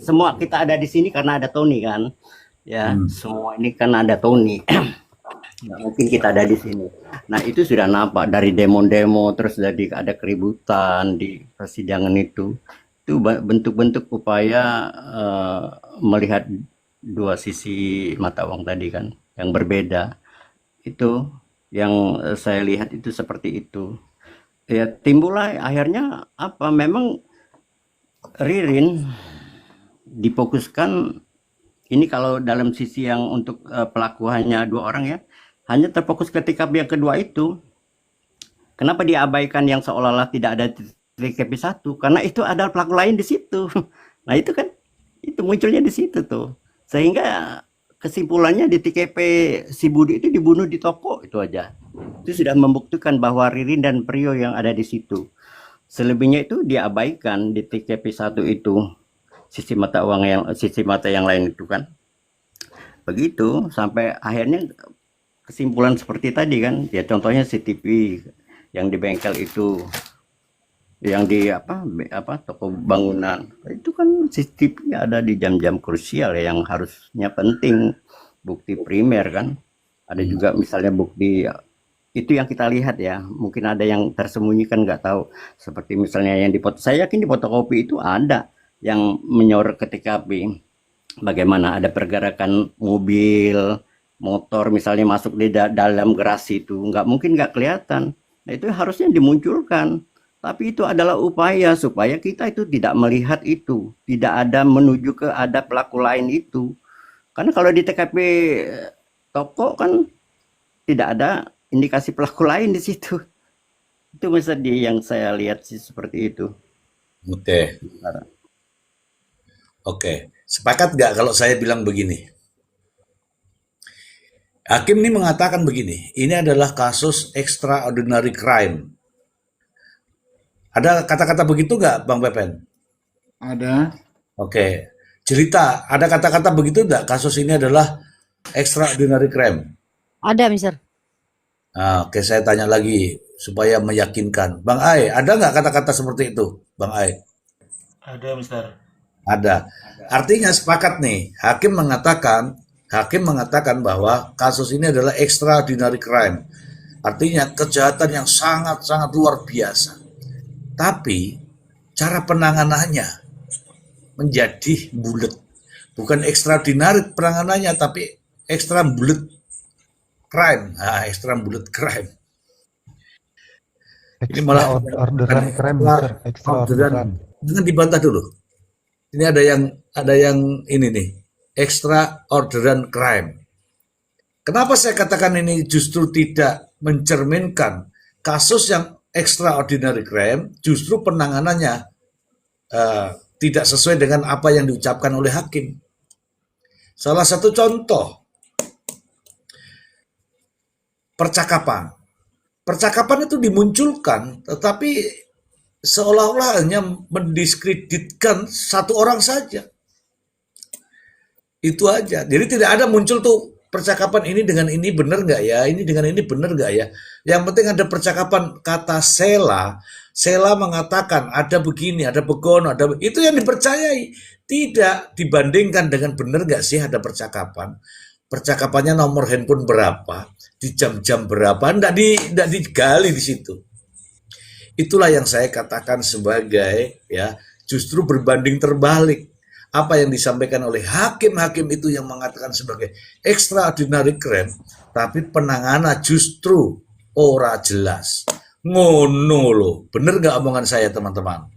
semua kita ada di sini karena ada Tony kan, ya semua ini kan ada Tony. Nggak mungkin kita ada di sini. Nah itu sudah nampak dari demo-demo, terus jadi ada keributan di persidangan itu bentuk-bentuk upaya melihat dua sisi mata uang tadi kan, yang berbeda. Itu yang saya lihat itu seperti itu. Ya timbullah akhirnya apa? Memang Ririn difokuskan ini kalau dalam sisi yang untuk pelaku hanya 2 orang ya, hanya terfokus ke TKP yang kedua itu. Kenapa diabaikan yang seolah-olah tidak ada TKP 1? Karena itu ada pelaku lain di situ. Nah itu kan, itu munculnya di situ tuh. Sehingga kesimpulannya di TKP si Budi itu dibunuh di toko itu aja. Itu sudah membuktikan bahwa Ririn dan Prio yang ada di situ. Selebihnya itu diabaikan di TKP 1 itu. Sisi mata yang lain itu kan. Begitu sampai akhirnya kesimpulan seperti tadi kan, ya contohnya CCTV yang di bengkel itu, yang di toko bangunan itu kan CCTV ada di jam-jam krusial ya, yang harusnya penting, bukti primer kan. Ada juga misalnya bukti itu yang kita lihat ya, mungkin ada yang tersembunyi kan nggak tahu, seperti misalnya yang saya yakin di fotokopi itu ada yang menyorot ke TKP, bagaimana ada pergerakan mobil, motor misalnya masuk di dalam gerasi itu, nggak mungkin nggak kelihatan. Nah itu harusnya dimunculkan, tapi itu adalah upaya supaya kita itu tidak melihat itu, tidak ada menuju ke ada pelaku lain itu. Karena kalau di TKP toko kan tidak ada indikasi pelaku lain di situ. Itu misalnya yang saya lihat sih seperti itu. Oke, oke. Sepakat nggak kalau saya bilang begini? Hakim ini mengatakan begini, ini adalah kasus extraordinary crime. Ada kata-kata begitu nggak, Bang Pepen? Ada. Oke. Cerita, ada kata-kata begitu nggak? Kasus ini adalah extraordinary crime. Ada, Mister. Nah, oke, saya tanya lagi supaya meyakinkan. Bang Ai, ada nggak kata-kata seperti itu, Bang Ai? Ada, Mister. Ada. Artinya sepakat nih, hakim mengatakan bahwa kasus ini adalah extraordinary crime. Artinya kejahatan yang sangat-sangat luar biasa. Tapi cara penanganannya menjadi bulat. Bukan extraordinary penanganannya, tapi extra bulat crime. Nah, extra bulat crime. Ini malah orderan crime, Mister. orderan. Jangan dibantah dulu. Ini ada yang ini nih, extra orderan crime. Kenapa saya katakan ini justru tidak mencerminkan kasus yang extraordinary crime, justru penanganannya tidak sesuai dengan apa yang diucapkan oleh hakim. Salah satu contoh, percakapan. Percakapan itu dimunculkan, tetapi seolah-olah hanya mendiskreditkan satu orang saja. Itu aja. Jadi tidak ada muncul tuh percakapan ini dengan ini benar nggak ya, ini dengan ini benar nggak ya. Yang penting ada percakapan kata Sela. Sela mengatakan ada begini, ada begono, ada itu yang dipercayai. Tidak dibandingkan dengan benar nggak sih ada percakapan. Percakapannya nomor handphone berapa, di jam-jam berapa, nggak digali di situ. Itulah yang saya katakan sebagai ya justru berbanding terbalik. Apa yang disampaikan oleh hakim-hakim itu yang mengatakan sebagai extraordinary crime, tapi penanganan justru ora jelas. Ngono loh. Bener nggak omongan saya, teman-teman?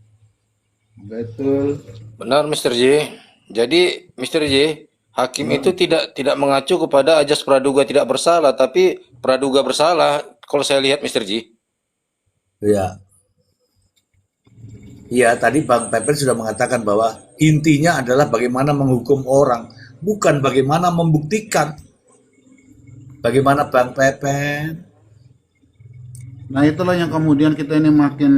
Betul. Benar, Mr. J. Jadi, Mr. J, hakim itu tidak mengacu kepada ajas praduga tidak bersalah, tapi praduga bersalah. Kalau saya lihat, Mr. J. Ya. Iya, tadi Bang Pepen sudah mengatakan bahwa intinya adalah bagaimana menghukum orang, bukan bagaimana membuktikan. Bagaimana Bang Pepen? Nah itulah yang kemudian kita ini makin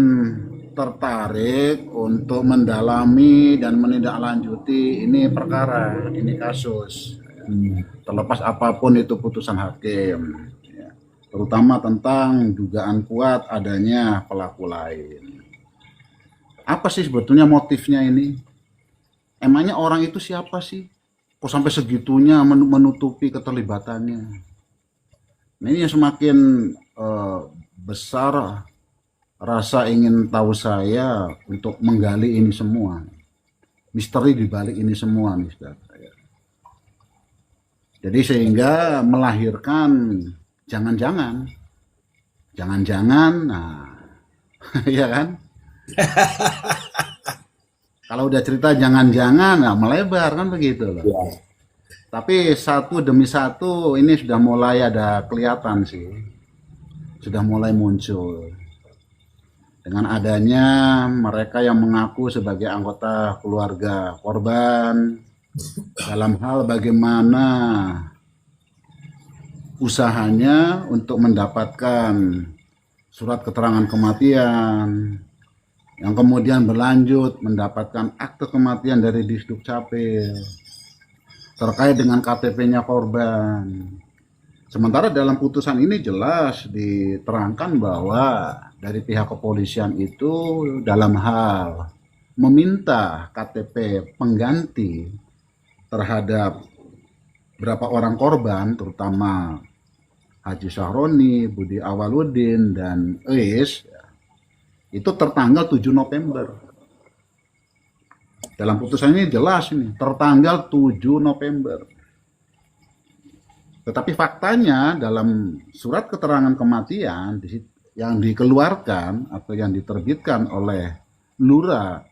tertarik untuk mendalami dan menindaklanjuti ini perkara, ini kasus. Terlepas apapun itu putusan hakim, ya. Terutama tentang dugaan kuat adanya pelaku lain. Apa sih sebetulnya motifnya ini? Emangnya orang itu siapa sih? Kok sampai segitunya menutupi keterlibatannya? Nah, ini yang semakin besar rasa ingin tahu saya untuk menggali ini semua. Misteri di balik ini semua, Mister. Jadi sehingga melahirkan jangan-jangan, nah, ya kan? Kalau udah cerita jangan-jangan, nah melebar kan begitu loh. Ya. Tapi satu demi satu ini sudah mulai ada kelihatan sih, sudah mulai muncul. Dengan adanya mereka yang mengaku sebagai anggota keluarga korban, dalam hal bagaimana usahanya untuk mendapatkan surat keterangan kematian, yang kemudian berlanjut mendapatkan akte kematian dari Disduk Capil terkait dengan KTP-nya korban. Sementara dalam putusan ini jelas diterangkan bahwa dari pihak kepolisian itu dalam hal meminta KTP pengganti terhadap berapa orang korban, terutama Haji Sahroni, Budi Awaludin, dan Eis, itu tertanggal 7 November. Dalam putusan ini jelas ini, tertanggal 7 November. Tetapi faktanya dalam surat keterangan kematian yang dikeluarkan atau yang diterbitkan oleh lurah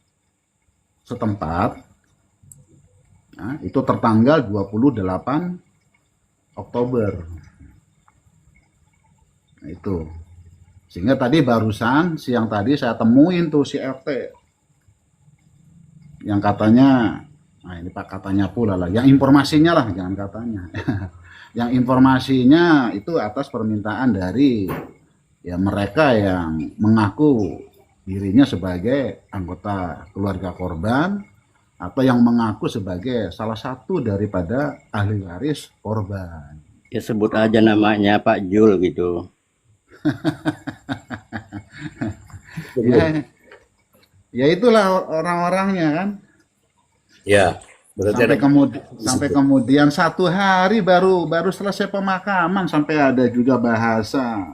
setempat, nah, itu tertanggal 28 Oktober. Nah, itu. Sehingga tadi barusan siang tadi saya temuin tuh si RT yang katanya, nah ini Pak katanya pula lah, yang informasinya lah, jangan katanya. Yang informasinya itu atas permintaan dari ya mereka yang mengaku dirinya sebagai anggota keluarga korban atau yang mengaku sebagai salah satu daripada ahli waris korban. Ya sebut aja namanya Pak Jul gitu. Ya itulah orang-orangnya kan. Ya, berarti Sampai kemudian 1 hari baru selesai pemakaman, sampai ada juga bahasa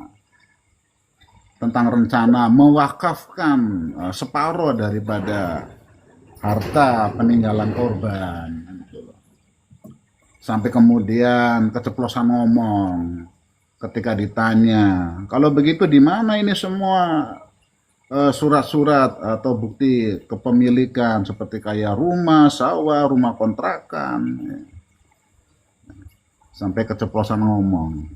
tentang rencana mewakafkan separuh daripada harta peninggalan korban. Sampai kemudian keceplosan ngomong ketika ditanya, kalau begitu di mana ini semua surat-surat atau bukti kepemilikan seperti kayak rumah, sawah, rumah kontrakan. Sampai keceplosan ngomong.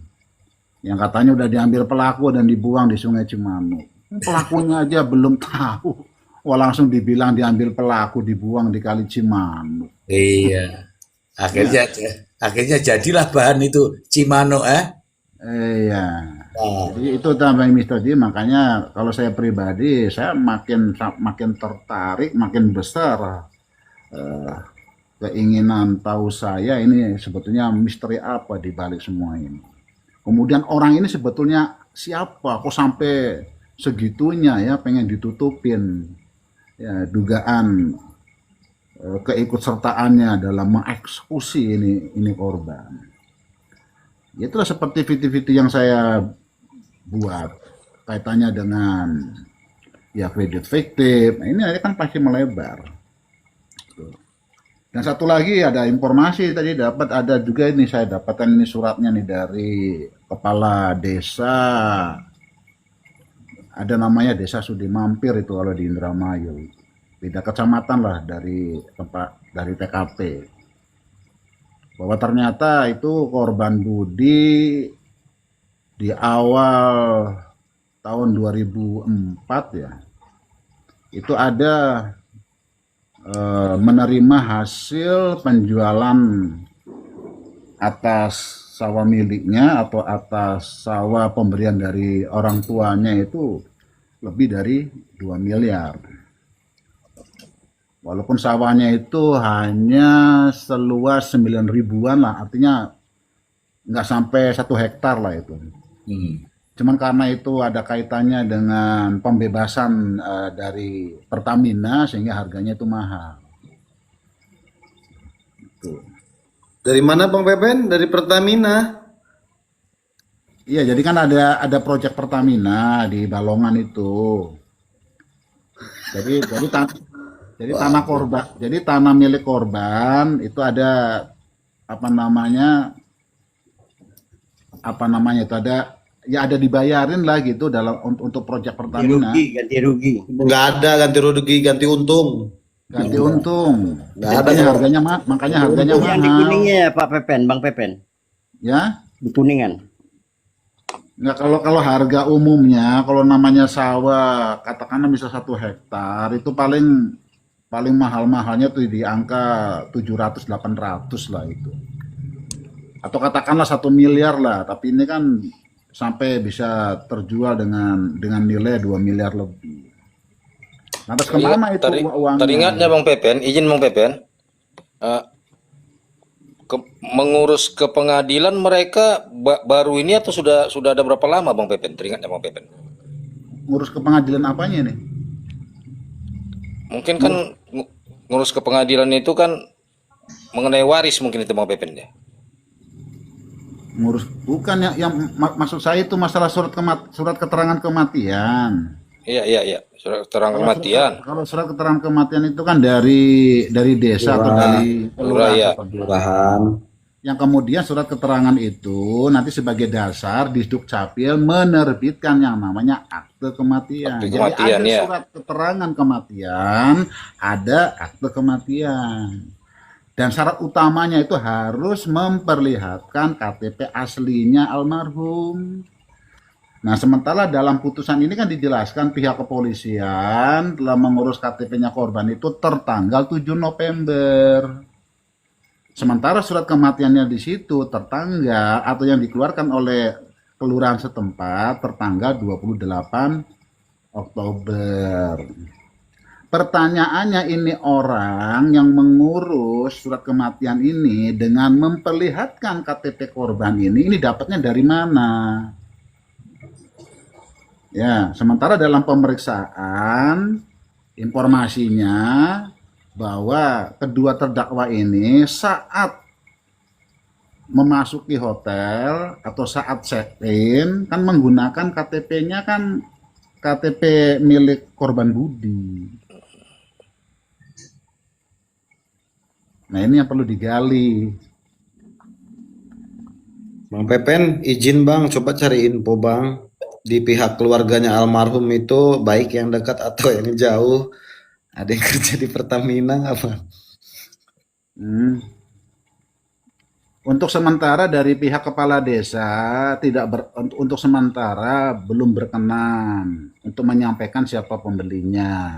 Yang katanya udah diambil pelaku dan dibuang di Sungai Cimanuk. Pelakunya aja belum tahu. Wah langsung dibilang diambil pelaku, dibuang di Kali Cimanuk. Iya. Akhirnya jadilah bahan itu Cimanuk Iya. Jadi itu tambah Mr. J, makanya kalau saya pribadi saya makin tertarik, makin besar keinginan tahu saya ini sebetulnya misteri apa di balik semua ini. Kemudian orang ini sebetulnya siapa? Kok sampai segitunya ya pengen ditutupin ya, dugaan keikutsertaannya dalam mengeksekusi ini korban. Itulah seperti video-video yang saya buat kaitannya dengan ya kredit fiktif. Nah, ini kan pasti melebar. Dan satu lagi ada informasi tadi ada juga ini saya dapatkan ini suratnya nih dari kepala desa. Ada namanya Desa Sudi Mampir itu kalau di Indramayu. Beda kecamatan lah dari tempat dari TKP. Bahwa ternyata itu korban Budi di awal tahun 2004 ya, itu ada menerima hasil penjualan atas sawah miliknya atau atas sawah pemberian dari orang tuanya itu lebih dari 2 miliar. Walaupun sawahnya itu hanya seluas 9 ribuan lah, artinya nggak sampai 1 hektar lah itu. Cuman karena itu ada kaitannya dengan pembebasan dari Pertamina sehingga harganya itu mahal. itu. Dari mana Bang Pepen? Dari Pertamina. Iya, jadi kan ada proyek Pertamina di Balongan itu. Jadi tanah korban, jadi tanah milik korban itu ada apa namanya itu ada ya ada dibayarin lah gitu dalam untuk proyek Ganti Pertamina. rugi, ganti rugi. Nggak ada ganti rugi, ganti untung. Ganti untung. Nggak ada. Makanya harganya Yang di mahal. kuningnya ya Pak Pepen, Bang Pepen. Ya. Di Kuningan. Nggak, kalau harga umumnya kalau namanya sawah katakanlah misal 1 hektar itu paling mahal-mahalnya tuh di angka 700-800 lah itu. Atau katakanlah 1 miliar lah, tapi ini kan sampai bisa terjual dengan nilai 2 miliar lebih. Nah, terus kemana itu uangnya? Teringatnya Bang Pepen, izin Bang Pepen, eh, mengurus ke pengadilan mereka baru ini atau sudah ada berapa lama Bang Pepen? Teringatnya Bang Pepen. Ngurus ke pengadilan apanya nih? Mungkin kan ngurus ke pengadilan itu kan mengenai waris mungkin itu Bang Pepen ya. Ngurus bukan maksud saya itu masalah surat keterangan kematian. Iya. Surat keterangan kematian. Kalau surat keterangan kematian itu kan dari desa atau dari Kelurahan. yang kemudian surat keterangan itu nanti sebagai dasar di Dukcapil menerbitkan yang namanya akte kematian. Akte Jadi kematian, ada ya. surat keterangan kematian, ada akte kematian. Dan syarat utamanya itu harus memperlihatkan KTP aslinya almarhum. Nah, sementara dalam putusan ini kan dijelaskan pihak kepolisian telah mengurus KTP-nya korban itu tertanggal 7 November. Sementara surat kematiannya di situ tertanggal atau yang dikeluarkan oleh kelurahan setempat tertanggal 28 Oktober. Pertanyaannya ini orang yang mengurus surat kematian ini dengan memperlihatkan KTP korban ini dapatnya dari mana? Ya, sementara dalam pemeriksaan informasinya bahwa kedua terdakwa ini saat memasuki hotel atau saat check-in kan menggunakan KTP-nya kan KTP milik korban Budi. Nah, ini yang perlu digali. Bang Pepen, izin Bang, coba cari info Bang. Di pihak keluarganya almarhum itu baik yang dekat atau yang jauh. Ada yang kerja di Pertamina nggak Bang? Untuk sementara dari pihak kepala desa untuk sementara belum berkenan untuk menyampaikan siapa pembelinya.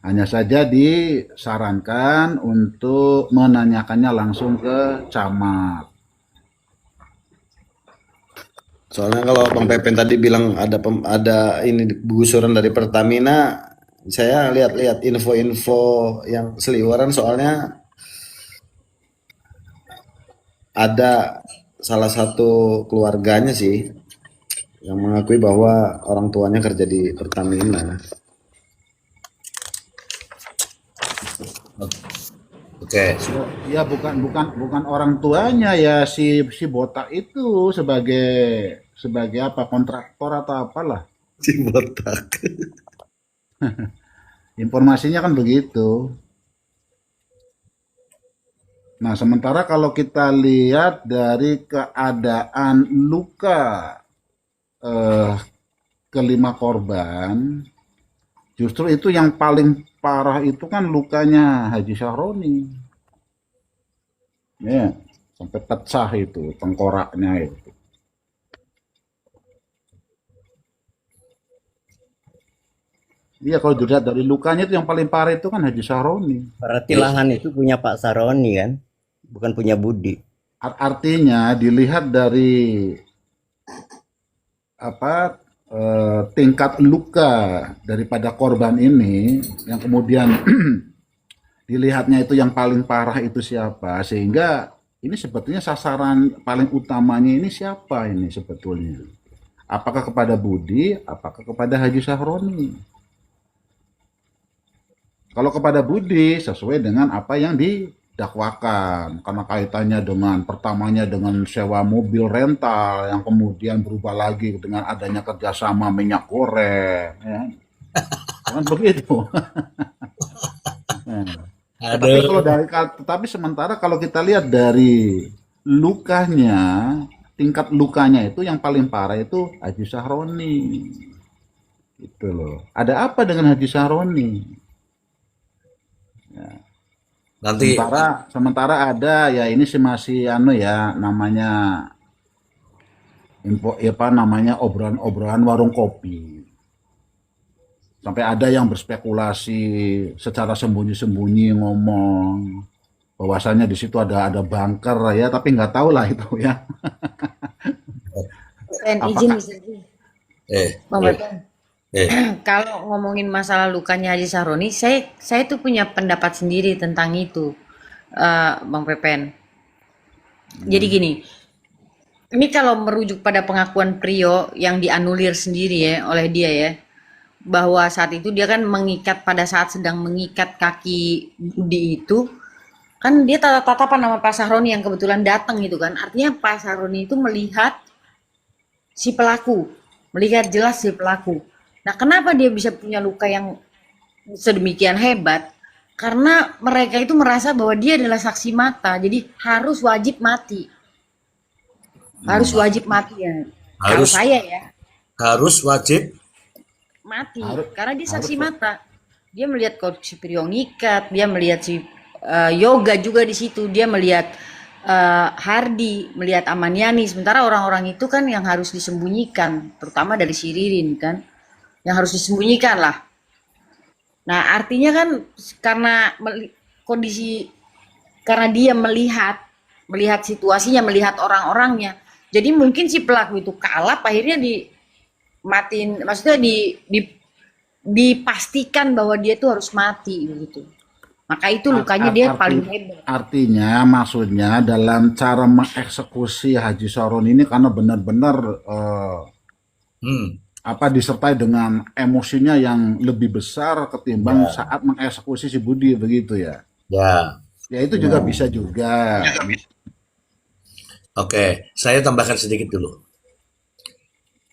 Hanya saja disarankan untuk menanyakannya langsung ke camat. Soalnya kalau Bang Pepen tadi bilang ada ini gusuran dari Pertamina, saya lihat-lihat info-info yang seliweran soalnya ada salah satu keluarganya sih yang mengakui bahwa orang tuanya kerja di Pertamina. Oke. Ya bukan orang tuanya ya si botak itu sebagai apa kontraktor atau apalah. Si botak. Informasinya kan begitu. Nah, sementara kalau kita lihat dari keadaan luka kelima korban, justru itu yang paling parah itu kan lukanya Haji Syahroni. Ya, sampai pecah itu tengkoraknya itu. Iya, kalau dilihat dari lukanya itu yang paling parah itu kan Haji Syahroni. Berarti lahan itu punya Pak Saroni kan, bukan punya Budi. Artinya dilihat dari apa tingkat luka daripada korban ini yang kemudian dilihatnya itu yang paling parah itu siapa, sehingga ini sebetulnya sasaran paling utamanya ini siapa ini sebetulnya, apakah kepada Budi, apakah kepada Haji Syahroni. Kalau kepada Budi sesuai dengan apa yang didakwakan, karena kaitannya dengan pertamanya dengan sewa mobil rental yang kemudian berubah lagi dengan adanya kerjasama minyak goreng, ya. Kan begitu. Nah, Aduh. tetapi sementara kalau kita lihat dari lukanya, tingkat lukanya itu yang paling parah itu Haji Sahroni. Itu loh. Ada apa dengan Haji Sahroni? Nanti Sementara ada ya ini sih masih ya namanya info ya apa namanya obrolan-obrolan warung kopi. Sampai ada yang berspekulasi secara sembunyi-sembunyi ngomong bahwasannya di situ ada bunker ya, tapi nggak tahu lah itu ya. Dan izin Apakah bisa izin. eh Bang Bepen. eh Kalau ngomongin masalah lukanya Haji Sahroni, saya tuh punya pendapat sendiri tentang itu, Bang Pepen. Jadi gini, ini kalau merujuk pada pengakuan Prio yang dianulir sendiri ya oleh dia ya, bahwa saat itu dia kan pada saat sedang mengikat kaki Budi itu, kan dia tatap-tatapan sama Pak Sahroni yang kebetulan datang gitu kan. Artinya Pak Sahroni itu melihat si pelaku, melihat jelas si pelaku. Nah, kenapa dia bisa punya luka yang sedemikian hebat? Karena mereka itu merasa bahwa dia adalah saksi mata, jadi harus wajib mati. Harus wajib mati ya. Kalau harus saya ya, harus wajib. mati. harus Karena dia harus saksi mata. Dia melihat kok si Priyo ngikat, dia melihat si Yoga juga di situ, dia melihat Hardi, melihat Amaniani. Sementara orang-orang itu kan yang harus disembunyikan, terutama dari si Ririn kan, yang harus disembunyikan lah. Nah, artinya kan karena kondisi, karena dia melihat situasinya, melihat orang-orangnya. Jadi mungkin si pelaku itu kalap, akhirnya dimatiin, maksudnya dipastikan bahwa dia itu harus mati begitu. Maka itu lukanya dia paling hebat. Artinya maksudnya dalam cara mengeksekusi Haji Sahroni ini karena benar-benar disertai dengan emosinya yang lebih besar ketimbang saat mengeksekusi si Budi begitu ya. Ya. Ya itu juga bisa juga. Oke, saya tambahkan sedikit dulu.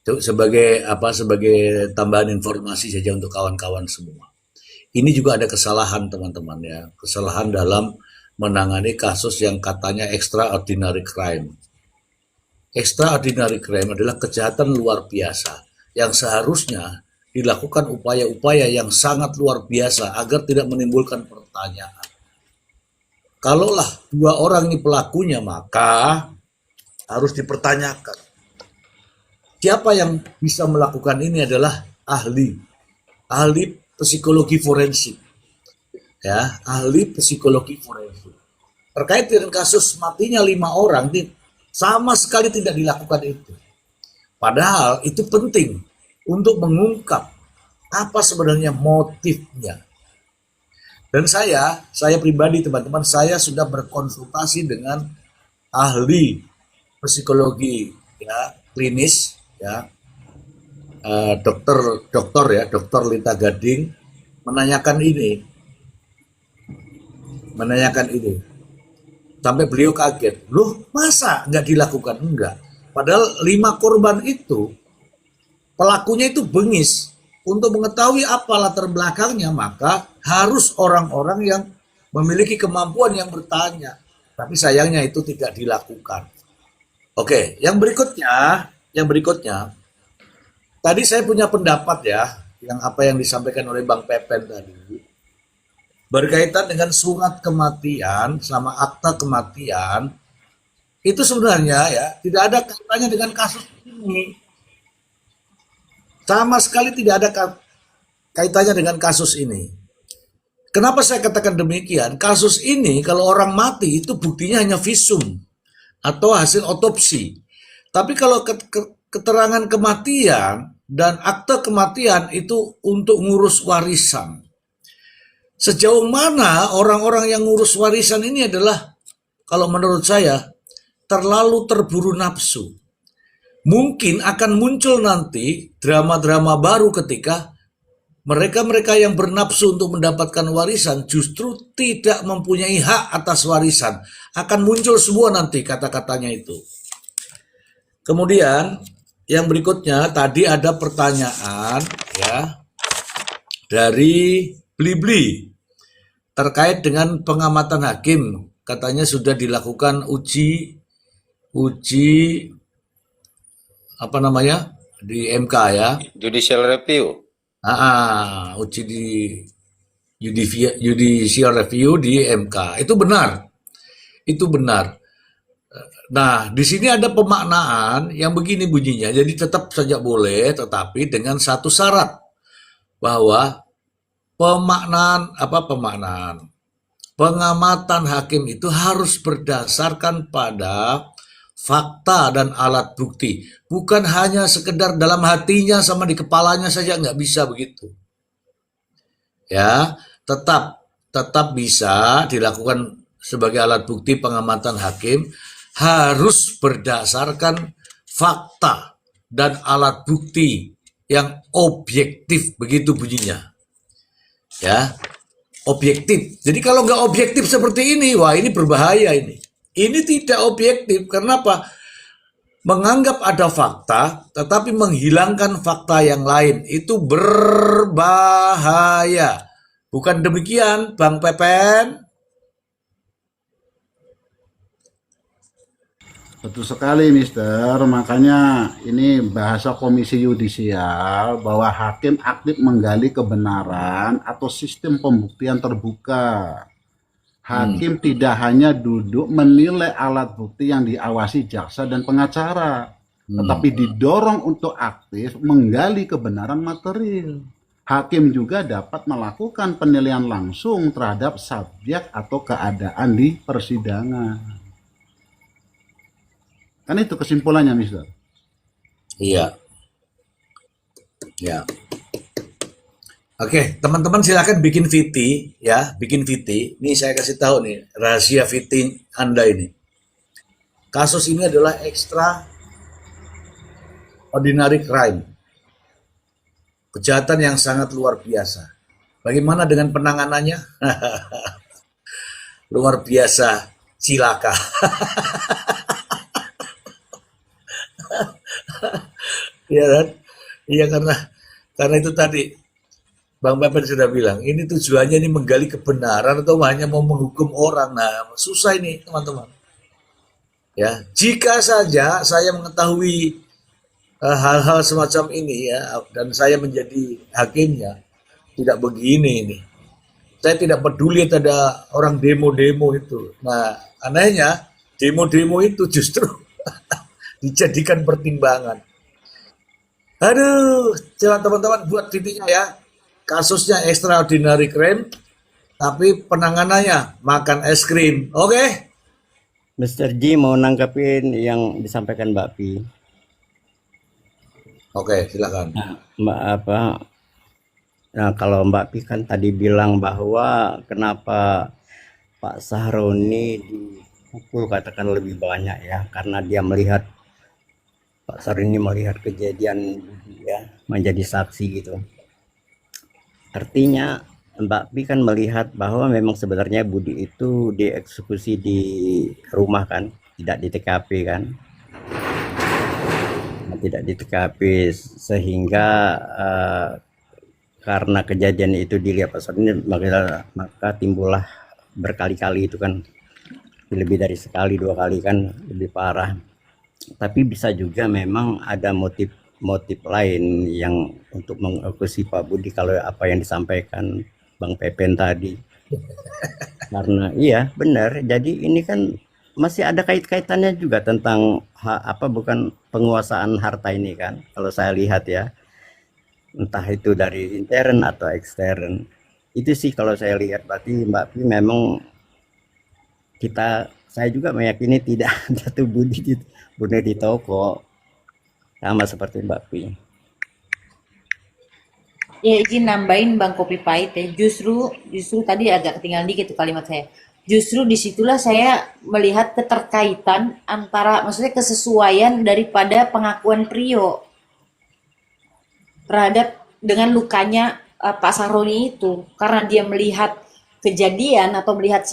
Itu sebagai tambahan informasi saja untuk kawan-kawan semua. Ini juga ada kesalahan teman-teman ya, kesalahan dalam menangani kasus yang katanya extraordinary crime. Extraordinary crime adalah kejahatan luar biasa yang seharusnya dilakukan upaya-upaya yang sangat luar biasa agar tidak menimbulkan pertanyaan. Kalaulah dua orang ini pelakunya, maka harus dipertanyakan. Siapa yang bisa melakukan ini adalah ahli psikologi forensik. Ya, ahli psikologi forensik. Terkait dengan kasus matinya 5 orang, sama sekali tidak dilakukan itu. Padahal itu penting untuk mengungkap apa sebenarnya motifnya. Dan saya pribadi teman-teman, saya sudah berkonsultasi dengan ahli psikologi ya klinis ya, dokter Lita Gading menanyakan ini sampai beliau kaget, loh masa nggak dilakukan? Enggak, padahal 5 korban itu pelakunya itu bengis. Untuk mengetahui apa latar belakangnya, maka harus orang-orang yang memiliki kemampuan yang bertanya. Tapi sayangnya itu tidak dilakukan. Oke, yang berikutnya, tadi saya punya pendapat ya, yang apa yang disampaikan oleh Bang Pepen tadi, berkaitan dengan surat kematian sama akta kematian, itu sebenarnya ya tidak ada kaitannya dengan kasus ini. Sama sekali tidak ada kaitannya dengan kasus ini. Kenapa saya katakan demikian? Kasus ini kalau orang mati itu buktinya hanya visum atau hasil otopsi. Tapi kalau keterangan kematian dan akte kematian itu untuk ngurus warisan. Sejauh mana orang-orang yang ngurus warisan ini adalah, kalau menurut saya, terlalu terburu nafsu. Mungkin akan muncul nanti drama-drama baru ketika Mereka-mereka yang bernafsu untuk mendapatkan warisan justru tidak mempunyai hak atas warisan. Akan muncul semua nanti kata-katanya itu. Kemudian yang berikutnya tadi ada pertanyaan ya dari Blibli terkait dengan pengamatan hakim. Katanya sudah dilakukan uji apa namanya di MK ya. Judicial review. Uji di judicial review di MK. Itu benar. Itu benar. Nah, di sini ada pemaknaan yang begini bunyinya. Jadi tetap saja boleh, tetapi dengan satu syarat bahwa pengamatan hakim itu harus berdasarkan pada fakta dan alat bukti, bukan hanya sekedar dalam hatinya sama di kepalanya saja, nggak bisa begitu. Ya, tetap bisa dilakukan sebagai alat bukti pengamatan hakim, harus berdasarkan fakta dan alat bukti yang objektif, begitu bunyinya. Ya, objektif. Jadi kalau nggak objektif seperti ini, wah ini berbahaya ini. Ini tidak objektif. Kenapa? Menganggap ada fakta, tetapi menghilangkan fakta yang lain. Itu berbahaya. Bukan demikian, Bang Pepen? Betul sekali, Mister. Makanya ini bahasa Komisi Yudisial bahwa hakim aktif menggali kebenaran atau sistem pembuktian terbuka. Hakim tidak hanya duduk menilai alat bukti yang diawasi jaksa dan pengacara, tetapi didorong untuk aktif menggali kebenaran material. Hakim juga dapat melakukan penilaian langsung terhadap subjek atau keadaan di persidangan. Kan itu kesimpulannya, Mister. Iya. Ya. Oke, teman-teman silakan bikin VT ya, bikin VT. Ini saya kasih tahu nih rahasia VT Anda ini. Kasus ini adalah extraordinary crime. Kejahatan yang sangat luar biasa. Bagaimana dengan penanganannya? Luar biasa, cilaka. Iya kan? Iya karena itu tadi Bang Pepen sudah bilang, ini tujuannya ini menggali kebenaran atau hanya mau menghukum orang. Nah, susah ini teman-teman. Ya, jika saja saya mengetahui hal-hal semacam ini ya, dan saya menjadi hakimnya, tidak begini ini. Saya tidak peduli ada orang demo-demo itu. Nah, anehnya demo-demo itu justru dijadikan pertimbangan. Aduh, coba teman-teman buat titiknya ya. Kasusnya extraordinary crime, tapi penanganannya makan es krim. Oke? Mr. G mau nanggapin yang disampaikan Mbak Pi. Oke, silakan. Nah, kalau Mbak Pi kan tadi bilang bahwa kenapa Pak Sahroni dipukul katakan lebih banyak ya, karena dia melihat Pak Sahroni melihat kejadian ya, menjadi saksi gitu. Artinya Mbak Pi kan melihat bahwa memang sebenarnya Budi itu dieksekusi di rumah kan, tidak di TKP kan. Tidak di TKP sehingga karena kejadian itu dilihat Pak Sahroni maka timbullah berkali-kali itu kan, lebih dari sekali dua kali kan, lebih parah. Tapi bisa juga memang ada motif lain yang untuk mengeksekusi Pak Budi kalau apa yang disampaikan Bang Pepen tadi. Karena iya benar, jadi ini kan masih ada kaitannya juga tentang bukan penguasaan harta ini kan, kalau saya lihat ya, entah itu dari intern atau ekstern. Itu sih kalau saya lihat, berarti Mbak Pi memang saya juga meyakini tidak jatuh Budi bunuh di toko, sama seperti Mbak Pi. Ya izin nambahin Bang Kopi Pahit ya. Justru tadi agak ketinggalan dikit tuh kalimat saya. Justru disitulah saya melihat keterkaitan antara, maksudnya kesesuaian daripada pengakuan Prio terhadap dengan lukanya Pak Sahroni itu karena dia melihat kejadian atau melihat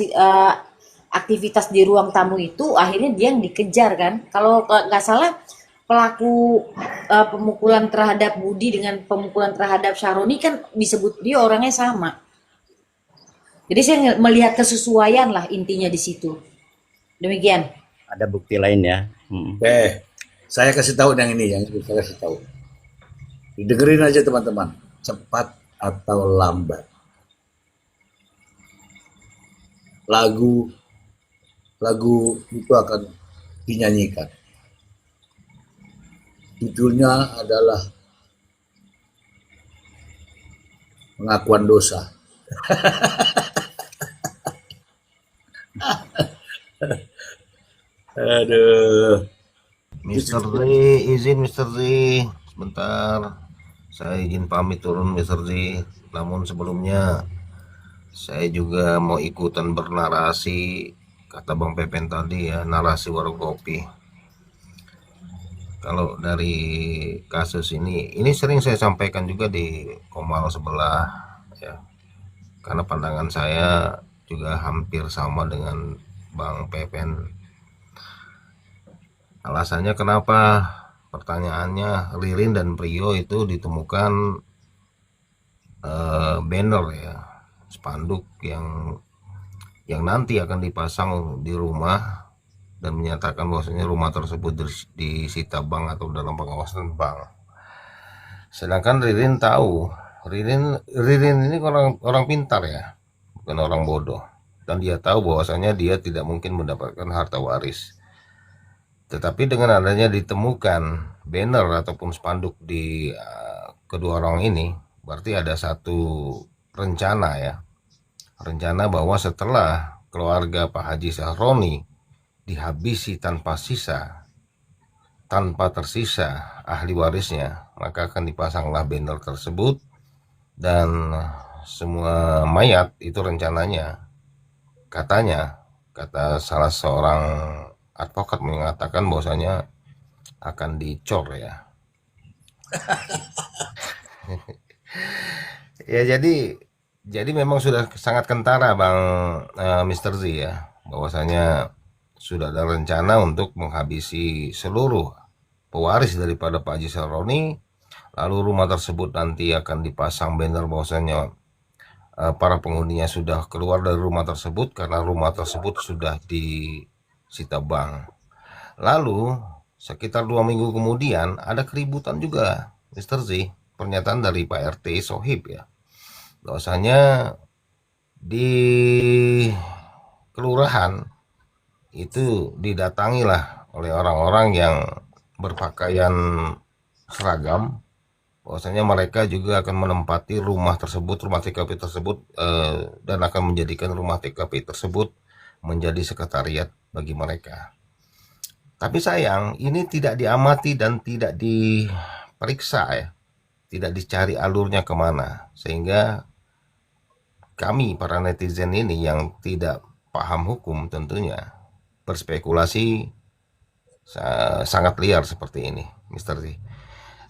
aktivitas di ruang tamu itu, akhirnya dia yang dikejar kan. Kalau nggak salah pelaku pemukulan terhadap Budi dengan pemukulan terhadap Sahroni kan disebut dia orangnya sama. Jadi saya melihat kesesuaian lah intinya di situ. Demikian. Ada bukti lain ya. Oke, saya kasih tahu yang ini, yang saya kasih tahu. Didengerin aja teman-teman, cepat atau lambat. Lagu itu akan dinyanyikan. Judulnya adalah Pengakuan Dosa. Aduh. Mr. Z, izin Mr. Z, sebentar. Saya izin pamit turun Mr. Z. Namun sebelumnya saya juga mau ikutan bernarasi, kata Bang Pepen tadi ya, narasi warung kopi. Kalau dari kasus ini sering saya sampaikan juga di Komal sebelah ya. Karena pandangan saya juga hampir sama dengan Bang Pepen. Alasannya kenapa? Pertanyaannya, Ririn dan Prio itu ditemukan banner ya, spanduk yang nanti akan dipasang di rumah dan menyatakan bahwasanya rumah tersebut disita bank atau dalam pengawasan bank. Sedangkan Ririn tahu, Ririn ini orang pintar ya, bukan orang bodoh, dan dia tahu bahwasanya dia tidak mungkin mendapatkan harta waris. Tetapi dengan adanya ditemukan banner ataupun spanduk di kedua orang ini, berarti ada satu rencana ya. Rencana bahwa setelah keluarga Pak Haji Sahroni dihabisi tanpa tersisa ahli warisnya, maka akan dipasanglah banner tersebut dan semua mayat itu rencananya, kata salah seorang advokat mengatakan bahwasanya akan dicor ya. Ya jadi memang sudah sangat kentara Bang Mr. Z ya, bahwasanya sudah ada rencana untuk menghabisi seluruh pewaris daripada Pak Haji Sahroni. Lalu rumah tersebut nanti akan dipasang banner bahwasanya para penghuninya sudah keluar dari rumah tersebut karena rumah tersebut sudah disita bank. Lalu sekitar 2 minggu kemudian ada keributan juga Mr. Z, pernyataan dari Pak RT Sohib ya, bahwasanya di kelurahan itu didatangilah oleh orang-orang yang berpakaian seragam, bahwasanya mereka juga akan menempati rumah TKP tersebut dan akan menjadikan rumah TKP tersebut menjadi sekretariat bagi mereka. Tapi sayang, ini tidak diamati dan tidak diperiksa ya, tidak dicari alurnya kemana, sehingga kami para netizen ini yang tidak paham hukum tentunya berspekulasi sangat liar seperti ini, Mr. Z.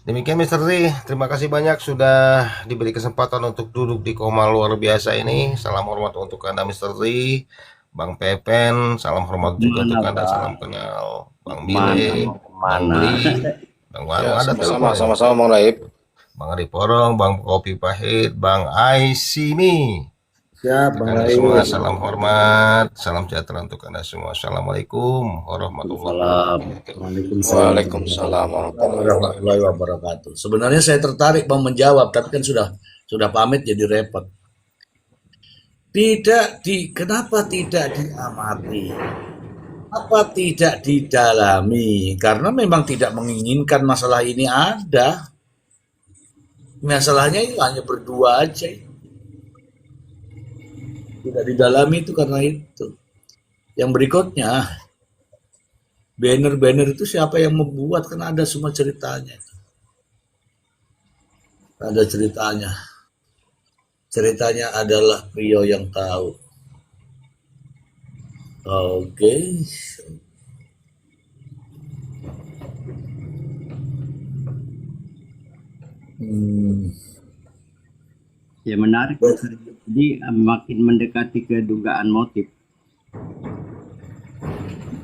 Demikian Mr. Z, terima kasih banyak sudah diberi kesempatan untuk duduk di Komal luar biasa ini. Salam hormat untuk Anda Mr. Z, Bang Pepen, salam hormat juga untuk Anda, salam kenal Bang Bile, Bang Bli, Bang Warung, ada telepon. Sama-sama Bang Raib. Bang Adi Porong, Bang Kopi Pahit, Bang Aisimi. Siap, Bang Anda Rai. semua salam hormat, salam sejahtera untuk Anda semua. Assalamualaikum warahmatullahi wabarakatuh. Waalaikumsalam Warahmatullahi wabarakatuh. Sebenarnya saya tertarik Bang menjawab, tapi kan sudah pamit jadi repot. Kenapa tidak diamati? Apa tidak didalami? Karena memang tidak menginginkan masalah ini ada. Masalahnya itu hanya berdua aja. Tidak didalami itu karena itu. Yang berikutnya, banner-banner itu siapa yang membuat? Kan ada semua ceritanya. Ada ceritanya. Ceritanya adalah Prio yang tahu. Oke. Ya menarik. Jadi makin mendekati ke dugaan motif.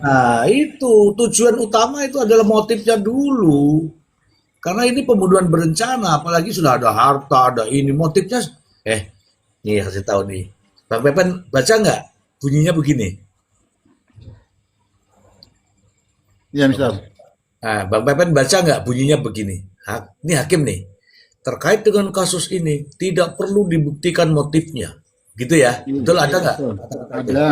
Nah, itu tujuan utama itu adalah motifnya dulu. Karena ini pembunuhan berencana, apalagi sudah ada harta, ada ini motifnya. Nih kasih tahu nih, Bang Pepen baca nggak? Bunyinya begini. Ya, Mister. Nah, Bang Pepen baca nggak bunyinya begini? Ini hakim nih. Terkait dengan kasus ini tidak perlu dibuktikan motifnya, gitu ya? Betul ada nggak? Betul. Ada.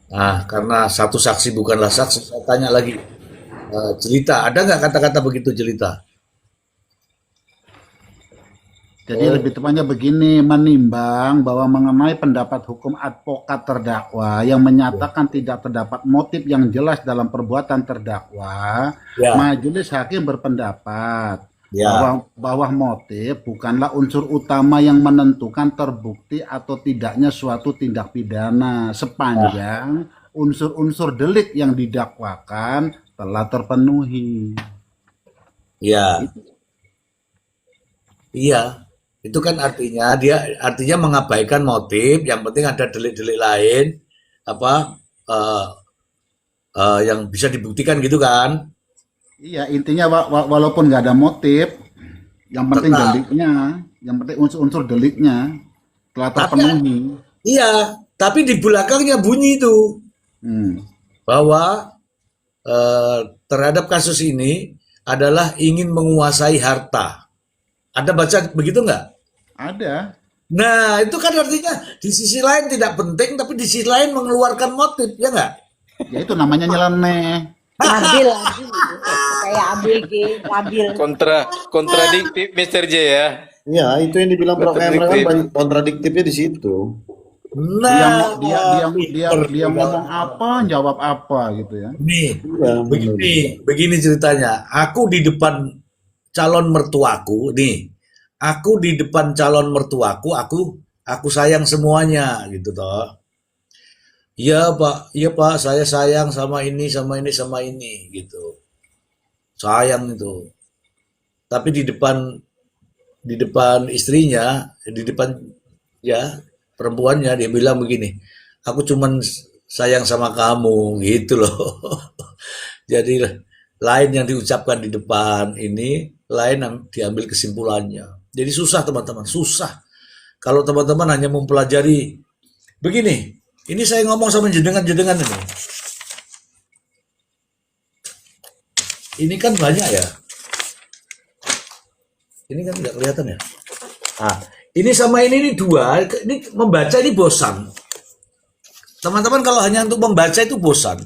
Nah, karena satu saksi bukanlah saksi, saya tanya lagi. Jelita, ada nggak kata-kata begitu Jelita? Jadi lebih tepatnya begini, menimbang bahwa mengenai pendapat hukum advokat terdakwa yang menyatakan tidak terdapat motif yang jelas dalam perbuatan terdakwa, Ya, majelis hakim berpendapat ya, bahwa motif bukanlah unsur utama yang menentukan terbukti atau tidaknya suatu tindak pidana sepanjang unsur-unsur delik yang didakwakan telah terpenuhi. ya, iya. Itu kan artinya mengabaikan motif. Yang penting ada delik-delik lain apa yang bisa dibuktikan gitu kan? Iya, intinya walaupun nggak ada motif, yang penting Tetap. deliknya, yang penting unsur-unsur deliknya telah Tapi terpenuhi. iya, tapi di belakangnya bunyi itu Hmm. bahwa terhadap kasus ini adalah ingin menguasai harta. Ada baca begitu nggak? Ada. Nah, itu kan artinya di sisi lain tidak penting, tapi di sisi lain mengeluarkan motif, ya nggak? Ya itu namanya nyeleneh. Labil, kayak ABG, labil. Kontradiktif Mr. J ya. Ya, itu yang dibilang Prof. Emre kan Kontradiktif. banyak kontradiktifnya di situ. Nah, Dia ngomong apa, jawab apa gitu ya. nih, Iya, benar. begini ceritanya. Aku di depan calon mertuaku, nih. Aku di depan calon mertuaku, aku sayang semuanya gitu toh. Iya Pak, saya sayang sama ini, sama ini, sama ini gitu. Sayang itu. Tapi di depan istrinya, di depan ya perempuannya dia bilang begini, aku cuman sayang sama kamu gitu loh. Jadi lain yang diucapkan di depan ini, lain yang diambil kesimpulannya. Jadi susah teman-teman, susah. Kalau teman-teman hanya mempelajari begini, ini saya ngomong sama jenengan-jenengan ini. Ini kan banyak ya. Ini kan nggak kelihatan ya. Nah, ini sama ini dua, ini membaca ini bosan. Teman-teman kalau hanya untuk membaca itu bosan.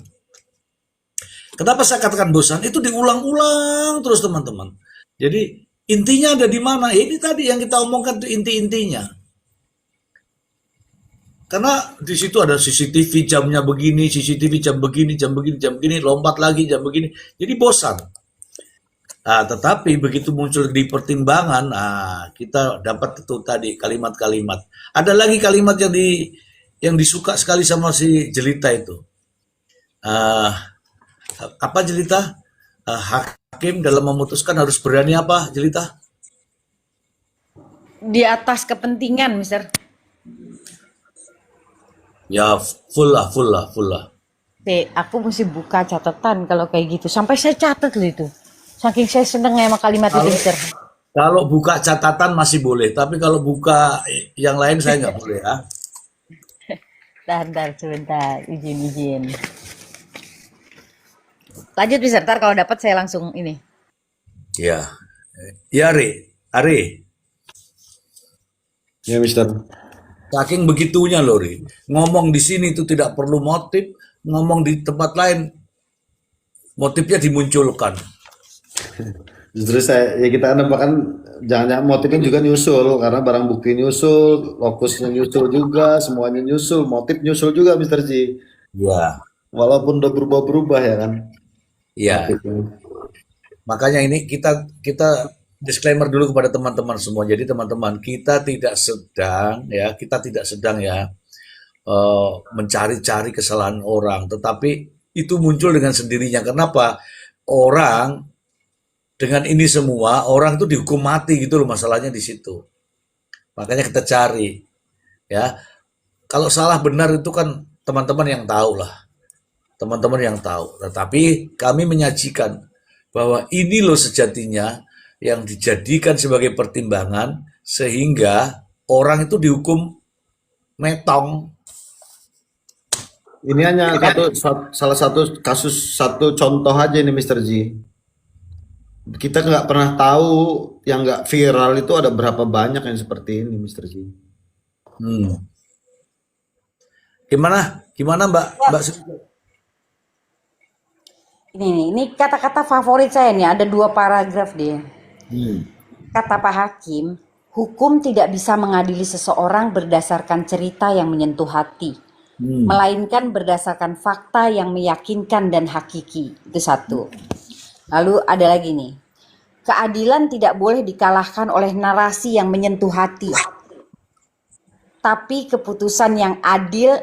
Kenapa saya katakan bosan? Itu diulang-ulang terus teman-teman. Jadi intinya ada di mana? Ini tadi yang kita omongkan itu inti-intinya. Karena di situ ada CCTV jamnya begini, CCTV jam begini, jam begini, jam begini, lompat lagi jam begini. Jadi bosan. Nah, tetapi begitu muncul di pertimbangan, kita dapat itu tadi kalimat-kalimat. Ada lagi kalimat yang disuka sekali sama si Jelita itu. Apa Jelita? Hakim dalam memutuskan harus berani apa Jelita? Di atas kepentingan, Mister. Ya full lah. Aku mesti buka catatan kalau kayak gitu. Sampai saya catat loh itu. Saking saya seneng sama kalimat itu, Mister. Kalau buka catatan masih boleh, tapi kalau buka yang lain saya nggak boleh ya. Bentar, sebentar. Izin. Lanjut, Mister. Ntar kalau dapat saya langsung ini. Ya, Are. Ya, Mister. Saking begitunya loh, Ri. Ngomong di sini itu tidak perlu motif, ngomong di tempat lain motifnya dimunculkan. Justru kita bahkan jangan-jangan motifnya juga nyusul karena barang bukti nyusul, lokusnya nyusul juga, semuanya nyusul, motif nyusul juga, Mister Ji. Ya, Walaupun udah berubah-berubah ya kan. ya. Motifnya. Makanya ini kita disclaimer dulu kepada teman-teman semua. Jadi teman-teman kita tidak sedang mencari-cari kesalahan orang, tetapi itu muncul dengan sendirinya. Kenapa? Orang dengan ini semua orang tuh dihukum mati gitu loh, masalahnya di situ. Makanya kita cari ya. Kalau salah benar itu kan teman-teman yang tahu lah, teman-teman yang tahu. Tetapi kami menyajikan bahwa ini loh sejatinya yang dijadikan sebagai pertimbangan sehingga orang itu dihukum metong. Ini hanya salah satu kasus, satu contoh aja nih Mr. Ji. Kita nggak pernah tahu yang nggak viral itu ada berapa banyak yang seperti ini Mr. Ji. Hmm. Gimana Mbak Susi? Ini kata-kata favorit saya nih, ada 2 paragraf dia. Kata Pak Hakim, hukum tidak bisa mengadili seseorang berdasarkan cerita yang menyentuh hati, melainkan berdasarkan fakta yang meyakinkan dan hakiki. Itu satu. Lalu ada lagi nih, keadilan tidak boleh dikalahkan oleh narasi yang menyentuh hati. Tapi keputusan yang adil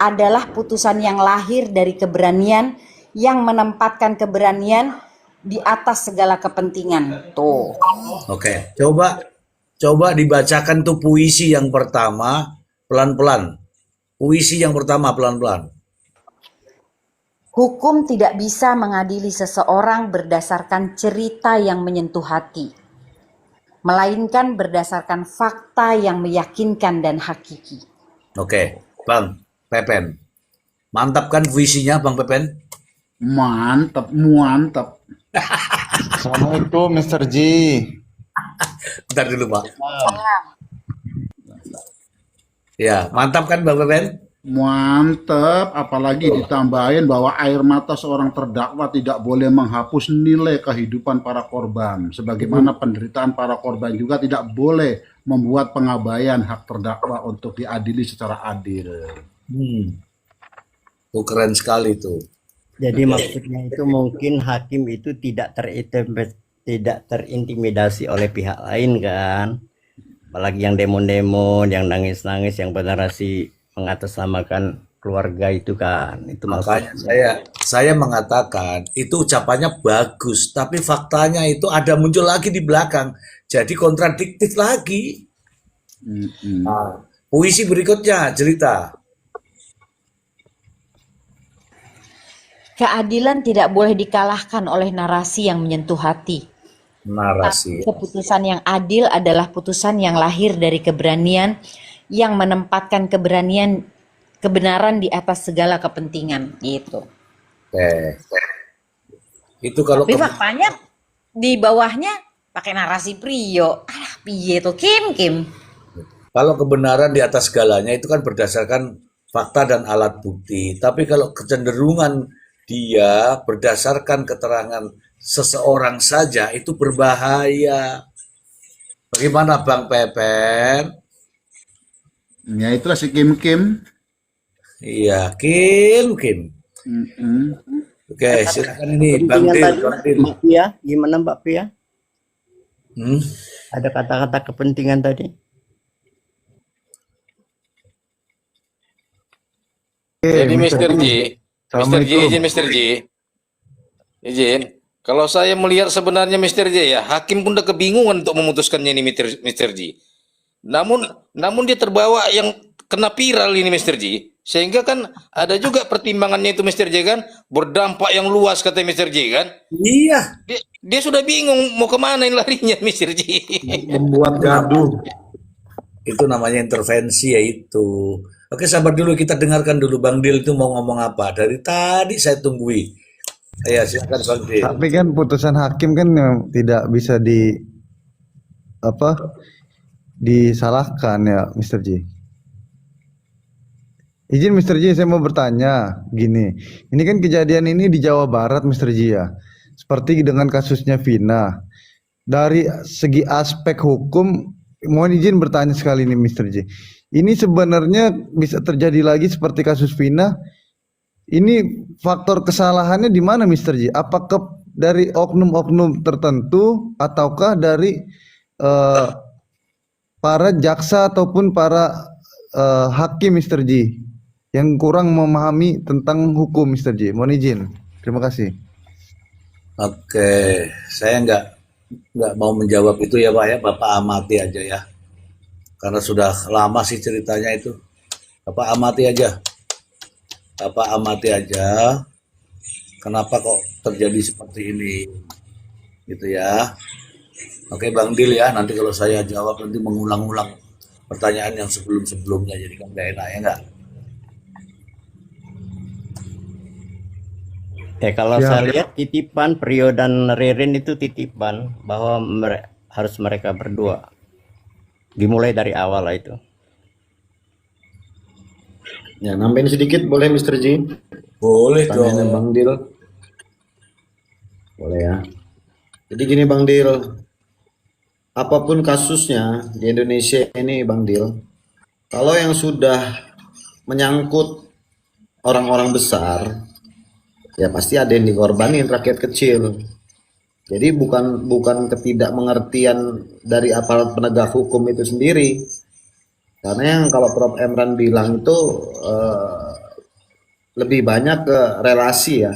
adalah putusan yang lahir dari keberanian, yang menempatkan keberanian di atas segala kepentingan. Tuh. Oke, coba dibacakan tuh puisi yang pertama pelan-pelan. Puisi yang pertama pelan-pelan. Hukum tidak bisa mengadili seseorang berdasarkan cerita yang menyentuh hati, melainkan berdasarkan fakta yang meyakinkan dan hakiki. Oke, Bang Pepen. Mantap kan puisinya Bang Pepen? Mantap. Assalamualaikum Mr. Ji. Bentar dulu Pak. Ya, mantap kan Bang Pepen? Mantap, apalagi ditambahin bahwa air mata seorang terdakwa tidak boleh menghapus nilai kehidupan para korban. Sebagaimana penderitaan para korban juga tidak boleh membuat pengabaian hak terdakwa untuk diadili secara adil. Tuh keren sekali tuh. Jadi maksudnya itu mungkin hakim itu tidak terintimidasi oleh pihak lain kan, apalagi yang demo-demo, yang nangis-nangis, yang bernarasi mengatasnamakan keluarga itu kan, itu Makanya maksudnya. saya mengatakan itu ucapannya bagus, tapi faktanya itu ada muncul lagi di belakang, jadi kontradiktif lagi. Nah, puisi berikutnya cerita. Keadilan tidak boleh dikalahkan oleh narasi yang menyentuh hati. Narasi. Keputusan yang adil adalah putusan yang lahir dari keberanian, yang menempatkan kebenaran di atas segala kepentingan. Gitu. Itu kalau Tapi faktanya di bawahnya pakai narasi Prio. Piye tuh Kim. kalau kebenaran di atas segalanya itu kan berdasarkan fakta dan alat bukti. Tapi kalau kecenderungan dia berdasarkan keterangan seseorang saja itu berbahaya. Bagaimana Bang Pepen? Ya itulah si Kim. Iya, Kim. Oke, silakan ini Bang Dil. Mbak Pia, gimana Mbak Pia? Hmm? Ada kata-kata kepentingan tadi? Jadi Mr. Ji, Assalamualaikum. Mr. Ji, izin. Kalau saya melihat sebenarnya Mr. J ya, hakim pun udah kebingungan untuk memutuskannya ini Mr. J. Namun dia terbawa yang kena viral ini Mr. J. Sehingga kan ada juga pertimbangannya itu Mr. J kan, berdampak yang luas kata Mr. J kan. Iya, Dia sudah bingung mau kemana ini larinya Mr. J. Membuat gaduh. itu namanya intervensi ya itu. Oke, sabar dulu, kita dengarkan dulu Bang Dil itu mau ngomong apa. Dari tadi saya tunggui. Ya, silakan Bang Dil. Tapi kan putusan hakim kan tidak bisa disalahkan ya Mr. J. Izin Mr. J, saya mau bertanya gini. Ini kan kejadian ini di Jawa Barat Mr. J ya. Seperti dengan kasusnya Vina. Dari segi aspek hukum, mohon izin bertanya sekali nih Mr. J. Ini sebenarnya bisa terjadi lagi seperti kasus Vina. Ini faktor kesalahannya di mana Mr. J? Apakah dari oknum-oknum tertentu ataukah dari para jaksa ataupun para hakim Mr. J yang kurang memahami tentang hukum Mr. J? Mohon izin. Terima kasih. Oke, saya nggak mau menjawab itu ya Pak ya, Bapak amati aja ya. Karena sudah lama sih ceritanya itu. Bapak amati aja, Bapak amati aja. Kenapa kok terjadi seperti ini, gitu ya. Oke Bang Dil ya, nanti kalau saya jawab nanti mengulang-ulang pertanyaan yang sebelum-sebelumnya, jadi kan nggak enak ya nggak? Kalau Siap. saya lihat titipan Prio dan Ririn itu titipan bahwa harus mereka berdua. Dimulai dari awal lah itu. Ya, nambahin sedikit boleh Mr. Ji? Boleh Pertanyaannya dong. Bang Dil. Boleh ya. Jadi gini Bang Dil, apapun kasusnya di Indonesia ini Bang Dil, kalau yang sudah menyangkut orang-orang besar, ya pasti ada yang dikorbanin rakyat kecil. Jadi bukan ketidakmengertian dari aparat penegak hukum itu sendiri. Karena yang kalau Prof. Emran bilang itu lebih banyak ke relasi ya.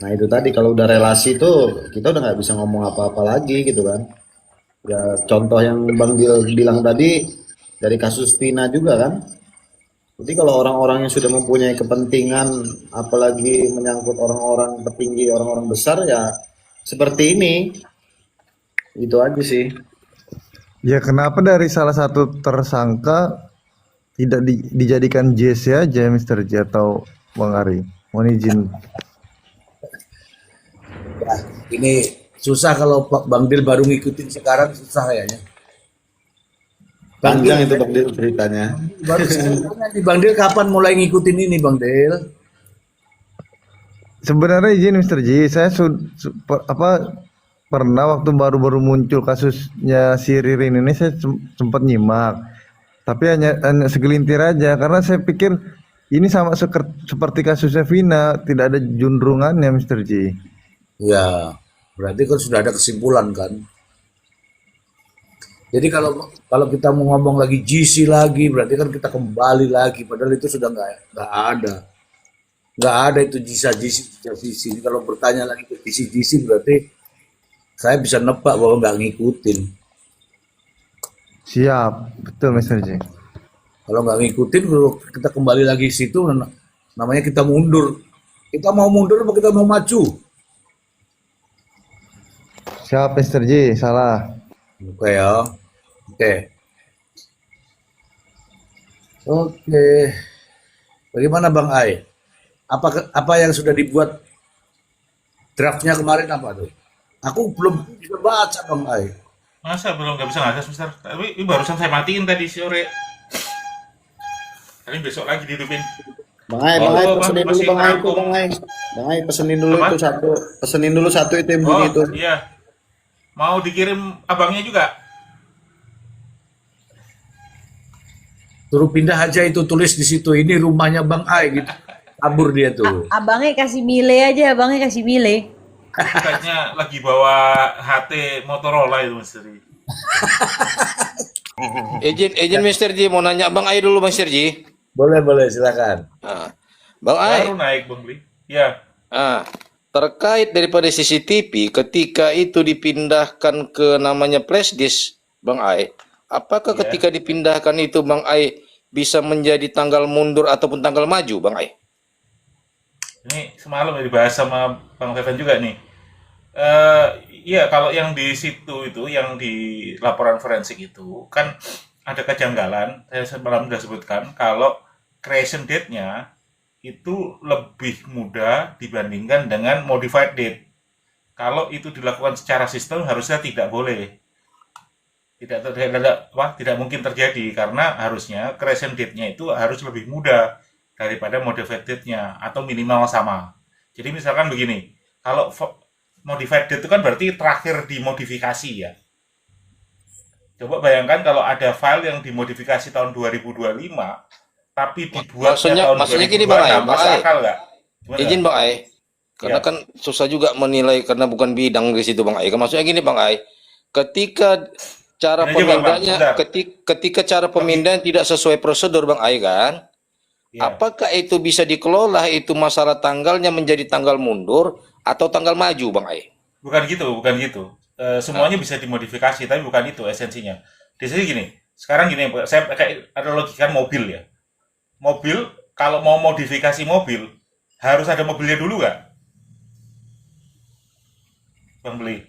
Nah itu tadi kalau udah relasi itu kita udah nggak bisa ngomong apa-apa lagi gitu kan. Ya contoh yang Bang Dil bilang tadi dari kasus Vina juga kan. Jadi kalau orang-orang yang sudah mempunyai kepentingan, apalagi menyangkut orang-orang petinggi, orang-orang besar ya seperti ini. Itu aja sih. Ya kenapa dari salah satu tersangka tidak dijadikan JC aja Mr. J atau Bang Ari? Mohon izin. Ini susah kalau Pak Bang Dil baru ngikutin sekarang, susah kayaknya. Bang Dil, Panjang itu Bang Dil ceritanya. baru sekarang nih, Bang Dil kapan mulai ngikutin ini Bang Dil? Sebenarnya izin Mr. J, saya pernah waktu baru-baru muncul kasusnya si Ririn ini saya sempat nyimak. Tapi hanya segelintir aja karena saya pikir ini sama seperti kasusnya Vina, tidak ada juntrungannya Mr. J. Ya, berarti kan sudah ada kesimpulan kan. Jadi kalau kita mau ngomong lagi GC lagi, berarti kan kita kembali lagi. Padahal itu sudah nggak ada itu GC. Kalau bertanya lagi ke GC berarti saya bisa nebak bahwa nggak ngikutin. Siap, betul Mr. J. Kalau nggak ngikutin, kalau kita kembali lagi ke situ, namanya kita mundur. Kita mau mundur apa kita mau maju? Siap Mr. J, salah. Oke ya, oke, oke. Bagaimana Bang Ai? Apa yang sudah dibuat draftnya kemarin apa tuh? Aku belum bisa baca Bang Ai. Masa belum nggak bisa ngakses, Mister? Tapi ini barusan saya matiin tadi sore. Kali besok lagi dihidupin. Bang Ai Oh, pesenin dulu masih Bang Ai itu terangkum. Bang Ai. Bang Ai pesenin dulu Apa? itu satu. Pesenin dulu satu itu yang bunyi Oh, itu. iya. Mau dikirim abangnya juga? Suruh pindah aja itu, tulis di situ. Ini rumahnya Bang Ai gitu. Kabur dia tuh. Abangnya kasih Mile aja, abangnya kasih Mile. Kayaknya lagi bawa HT Motorola itu, Mister. Izin Mr. Ji, mau nanya Bang Ai dulu Mr. Ji. Boleh silakan. Ah, Bang Ai, Baru naik Bang Bli. Ya, terkait daripada CCTV ketika itu dipindahkan ke namanya flash disk, Bang Ai, apakah ya. ketika dipindahkan itu Bang Ai bisa menjadi tanggal mundur ataupun tanggal maju, Bang Ai? Ini semalam ya dibahas sama Bang Feven juga nih. Iya, kalau yang di situ itu, yang di laporan forensik itu, kan ada kejanggalan. Saya semalam sudah sebutkan kalau creation date-nya itu lebih mudah dibandingkan dengan modified date. Kalau itu dilakukan secara sistem harusnya tidak boleh. Tidak mungkin terjadi karena harusnya creation date-nya itu harus lebih mudah daripada modified date-nya atau minimal sama. Jadi misalkan begini, kalau modified date itu kan berarti terakhir dimodifikasi ya. Coba bayangkan kalau ada file yang dimodifikasi tahun 2025 tapi dibuatnya tahun Maksudnya gini Bang Ai, 2026, masuk akal nggak? Gimana? izin Bang Ai, karena Ya. kan susah juga menilai karena bukan bidang di situ Bang Ai. Maksudnya gini Bang Ai, ketika cara Ini aja, Bang, pemindahnya, sebentar. ketika cara pemindahan tidak sesuai prosedur Bang Ai kan, Ya. apakah itu bisa dikelola itu masalah tanggalnya menjadi tanggal mundur atau tanggal maju Bang Ai? Bukan gitu, bukan gitu. semuanya bisa dimodifikasi, tapi bukan itu esensinya. Di sini gini, sekarang gini, saya kayak analogikan mobil ya. Mobil, kalau mau modifikasi mobil, harus ada mobilnya dulu nggak, Bang Beli?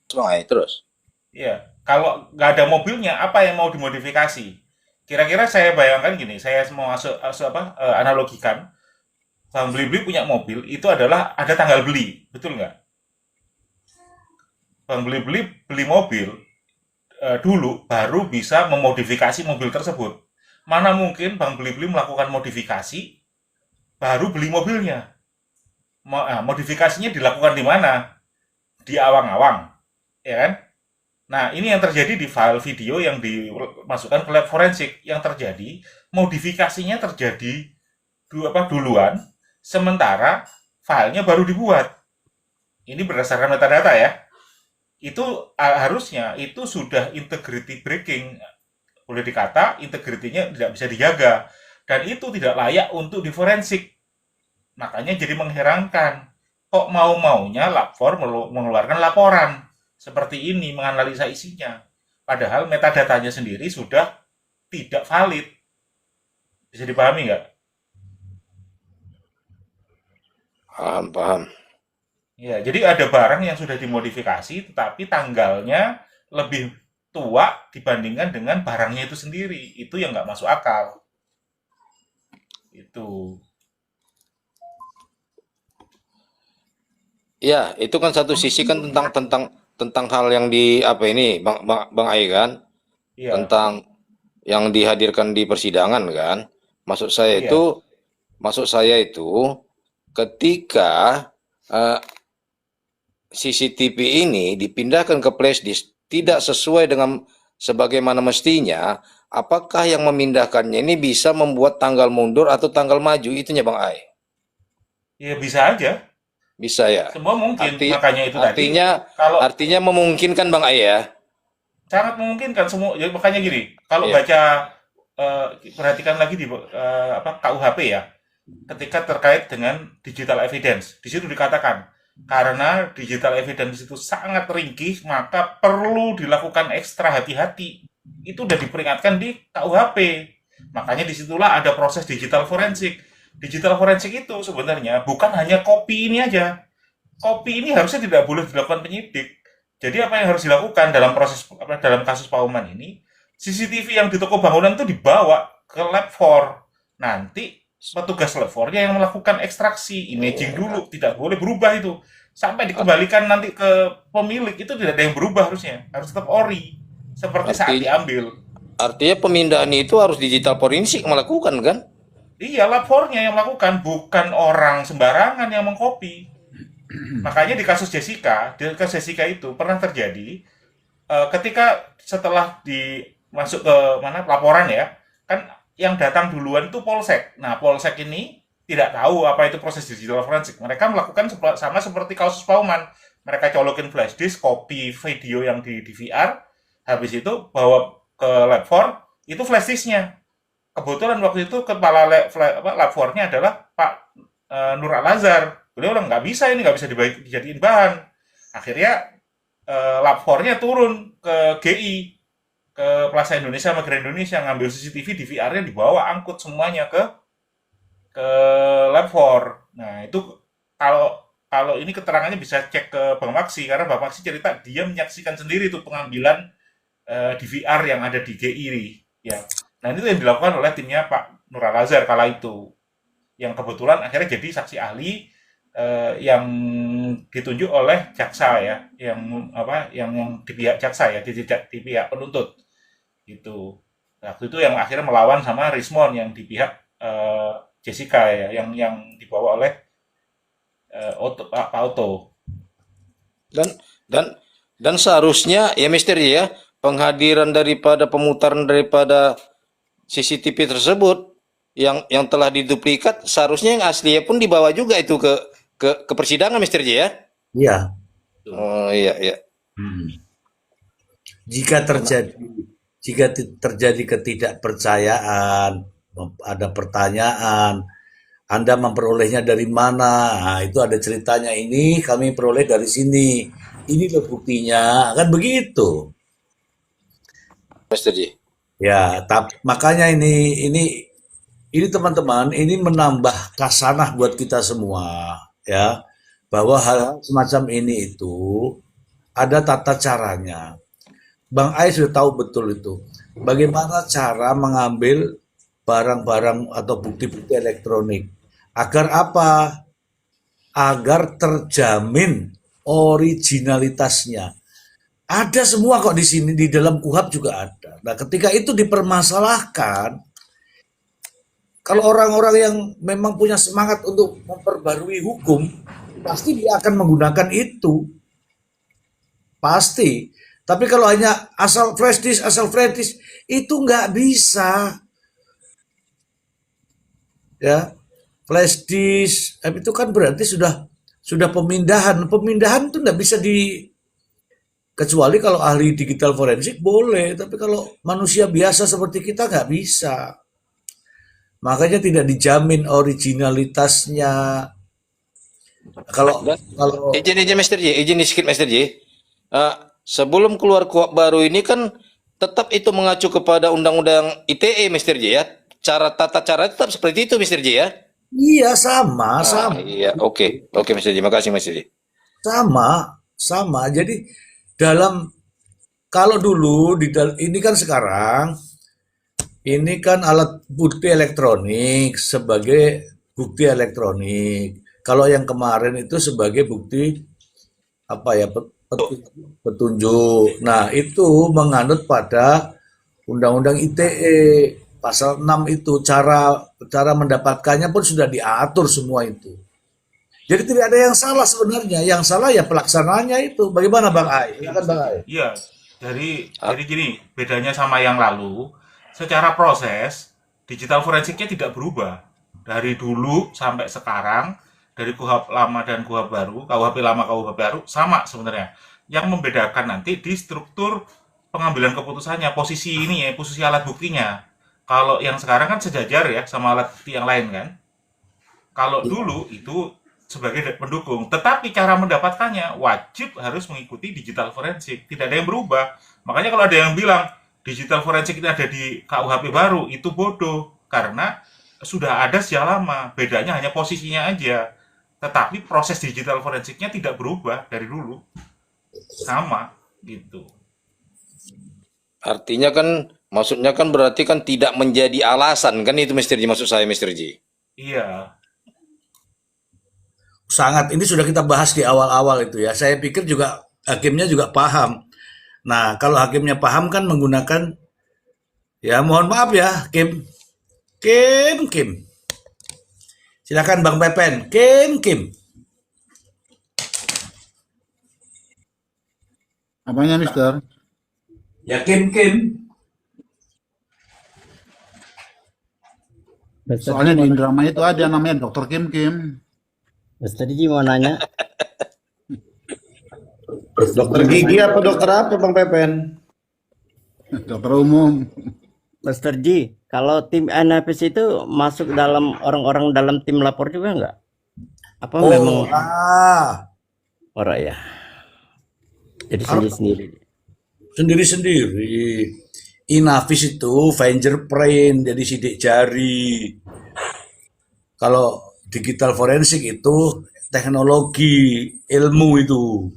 Bang Ai, terus. Iya, kalau nggak ada mobilnya, apa yang mau dimodifikasi? Kira-kira saya bayangkan gini, saya mau analogikan, Bang Beli-Beli punya mobil, itu adalah ada tanggal beli, betul nggak? Bang Beli-Beli beli mobil dulu, baru bisa memodifikasi mobil tersebut. Mana mungkin Bang Beli-Beli melakukan modifikasi, baru beli mobilnya. Modifikasinya dilakukan di mana? Di awang-awang, ya kan? Nah, ini yang terjadi di file video yang dimasukkan ke lab forensik. Yang terjadi, modifikasinya terjadi duluan, sementara filenya baru dibuat. Ini berdasarkan metadata ya. Itu harusnya itu sudah integrity breaking. Boleh dikata integritinya tidak bisa dijaga. Dan itu tidak layak untuk diforensik. Makanya jadi mengherankan. Kok mau-maunya Lab4 mengeluarkan laporan seperti ini, menganalisa isinya. Padahal metadatanya sendiri sudah tidak valid. Bisa dipahami nggak? Paham. Ya, jadi ada barang yang sudah dimodifikasi, tetapi tanggalnya lebih tua dibandingkan dengan barangnya itu sendiri. Itu yang nggak masuk akal. Itu. Ya, itu kan satu sisi kan tentang hal yang di apa ini, Bang Ai kan, Iya, tentang yang dihadirkan di persidangan kan. Maksud saya iya. itu, maksud saya itu ketika CCTV ini dipindahkan ke flash disk tidak sesuai dengan sebagaimana mestinya, apakah yang memindahkannya ini bisa membuat tanggal mundur atau tanggal maju? Itunya Bang Ai. Ya bisa aja. Bisa ya. Semua mungkin. Makanya itu tadi. Kalau Artinya memungkinkan Bang Ai ya. sangat memungkinkan semua. Ya, makanya gini, kalau Iya. baca perhatikan lagi di KUHP ya, ketika terkait dengan digital evidence, di situ dikatakan karena digital evidence itu sangat ringkih, maka perlu dilakukan ekstra hati-hati. Itu udah diperingatkan di KUHP. Makanya disitulah ada proses digital forensik. Digital forensik itu sebenarnya bukan hanya kopi ini aja. Kopi ini harusnya tidak boleh dilakukan penyidik. Jadi apa yang harus dilakukan dalam dalam kasus Pak Oman ini, CCTV yang di toko bangunan itu dibawa ke Lab4. Nanti petugas Lab4-nya yang melakukan ekstraksi, imaging dulu, tidak boleh berubah itu. Sampai dikembalikan nanti ke pemilik, itu tidak ada yang berubah harusnya. Harus tetap ori. Seperti saat diambil. Artinya pemindahan itu harus digital forensik melakukan kan? Iya, Lab4-nya yang melakukan, bukan orang sembarangan yang mengcopy. Makanya di kasus Jessica itu pernah terjadi ketika setelah masuk ke laporan ya, kan yang datang duluan itu Polsek. Nah, Polsek ini tidak tahu apa itu proses digital forensik. Mereka melakukan sama seperti kasus Pauman. Mereka colokin flash disk, copy video yang di DVR, habis itu bawa ke Lab4, itu flash disknya. Kebetulan waktu itu kepala Lab4-nya adalah Pak Nur Al-Azhar. Beliau bilang, nggak bisa dijadiin bahan. Akhirnya Lab4-nya turun ke GI, ke Plaza Indonesia sama Grand Indonesia, ngambil CCTV, DVR-nya dibawa, angkut semuanya ke Lab4. Nah, itu kalau ini keterangannya bisa cek ke Bang Maksi, karena Bang Maksi cerita dia menyaksikan sendiri itu pengambilan DVR yang ada di GI. Ya. Nah, itu yang dilakukan oleh timnya Pak Nur Al-Azhar kala itu. Yang kebetulan akhirnya jadi saksi ahli yang ditunjuk oleh jaksa ya, yang di pihak jaksa ya, di pihak penuntut gitu. Waktu itu yang akhirnya melawan sama Rismon yang di pihak Jessica ya, yang dibawa oleh Pak Otto. Dan seharusnya ya misteri ya penghadiran daripada pemutaran daripada CCTV tersebut yang telah diduplikat, seharusnya yang aslinya pun dibawa juga itu ke persidangan Mr. J ya? Iya. Oh iya. Jika terjadi ketidakpercayaan, ada pertanyaan, Anda memperolehnya dari mana? Nah, itu ada ceritanya, ini kami peroleh dari sini. ini loh buktinya, kan begitu. Mr. J. Ya, makanya ini teman-teman, ini menambah kasanah buat kita semua, ya, bahwa hal semacam ini itu ada tata caranya. Bang Ai sudah tahu betul itu. Bagaimana cara mengambil barang-barang atau bukti-bukti elektronik. Agar apa? Agar terjamin originalitasnya. Ada semua kok di sini, di dalam KUHP juga ada. Nah, ketika itu dipermasalahkan, kalau orang-orang yang memang punya semangat untuk memperbarui hukum, pasti dia akan menggunakan itu. Pasti. Tapi kalau hanya asal flash disk, itu nggak bisa. Ya, flash disk itu kan berarti sudah pemindahan. Pemindahan itu nggak bisa kecuali kalau ahli digital forensik boleh, tapi kalau manusia biasa seperti kita nggak bisa. Makanya tidak dijamin originalitasnya. Kalau Dan kalau izin Mr. J, izin sedikit Mr. J. Sebelum keluar KUHP baru ini kan tetap itu mengacu kepada Undang-Undang ITE Mr. J ya. Tata cara tetap seperti itu Mr. J ya. iya sama. Iya, oke. Oke Mr. J, makasih Mr. J. Sama. Jadi kalau dulu ini kan sekarang ini kan alat bukti elektronik sebagai bukti elektronik. Kalau yang kemarin itu sebagai bukti apa ya petunjuk. Nah, itu menganut pada Undang-Undang ITE pasal 6 itu cara mendapatkannya pun sudah diatur semua itu. Jadi tidak ada yang salah sebenarnya. Yang salah ya pelaksanaannya itu. Bagaimana Bang Ai? Silakan Bang Ai. Iya, jadi gini, bedanya sama yang lalu, secara proses digital forensiknya tidak berubah dari dulu sampai sekarang, dari KUHP lama dan KUHP baru, KUHP lama KUHP baru sama sebenarnya. Yang membedakan nanti di struktur pengambilan keputusannya, posisi ini ya, posisi alat buktinya. Kalau yang sekarang kan sejajar ya sama alat bukti yang lain kan. Kalau dulu itu sebagai pendukung, tetapi cara mendapatkannya wajib harus mengikuti digital forensik. Tidak ada yang berubah. Makanya kalau ada yang bilang digital forensik itu ada di KUHP baru, itu bodoh. Karena sudah ada sejak lama. Bedanya hanya posisinya aja. Tetapi proses digital forensiknya tidak berubah dari dulu. Sama gitu. Artinya kan, maksudnya kan berarti kan tidak menjadi alasan kan itu Mr. J, maksud saya Mr. J. Iya. Sangat, ini sudah kita bahas di awal-awal itu ya. Saya pikir juga hakimnya juga paham. Nah, kalau hakimnya paham kan menggunakan, ya mohon maaf ya, Kim. Silakan Bang Pepen. Kim. Apanya, Mister? Ya Kim. Soalnya di drama itu ada namanya Dokter Kim Kim. Tadi Ji mau nanya, Dokter gigi apa dokter apa Bang Pepen? Dokter umum. Master Ji, kalau tim NFS itu masuk dalam orang-orang dalam tim lapor juga nggak? Apa memang orang ya? Jadi sendiri-sendiri. Sendiri-sendiri. Inavis itu fingerprint, jadi sidik jari. Kalau digital forensik itu teknologi, ilmu itu.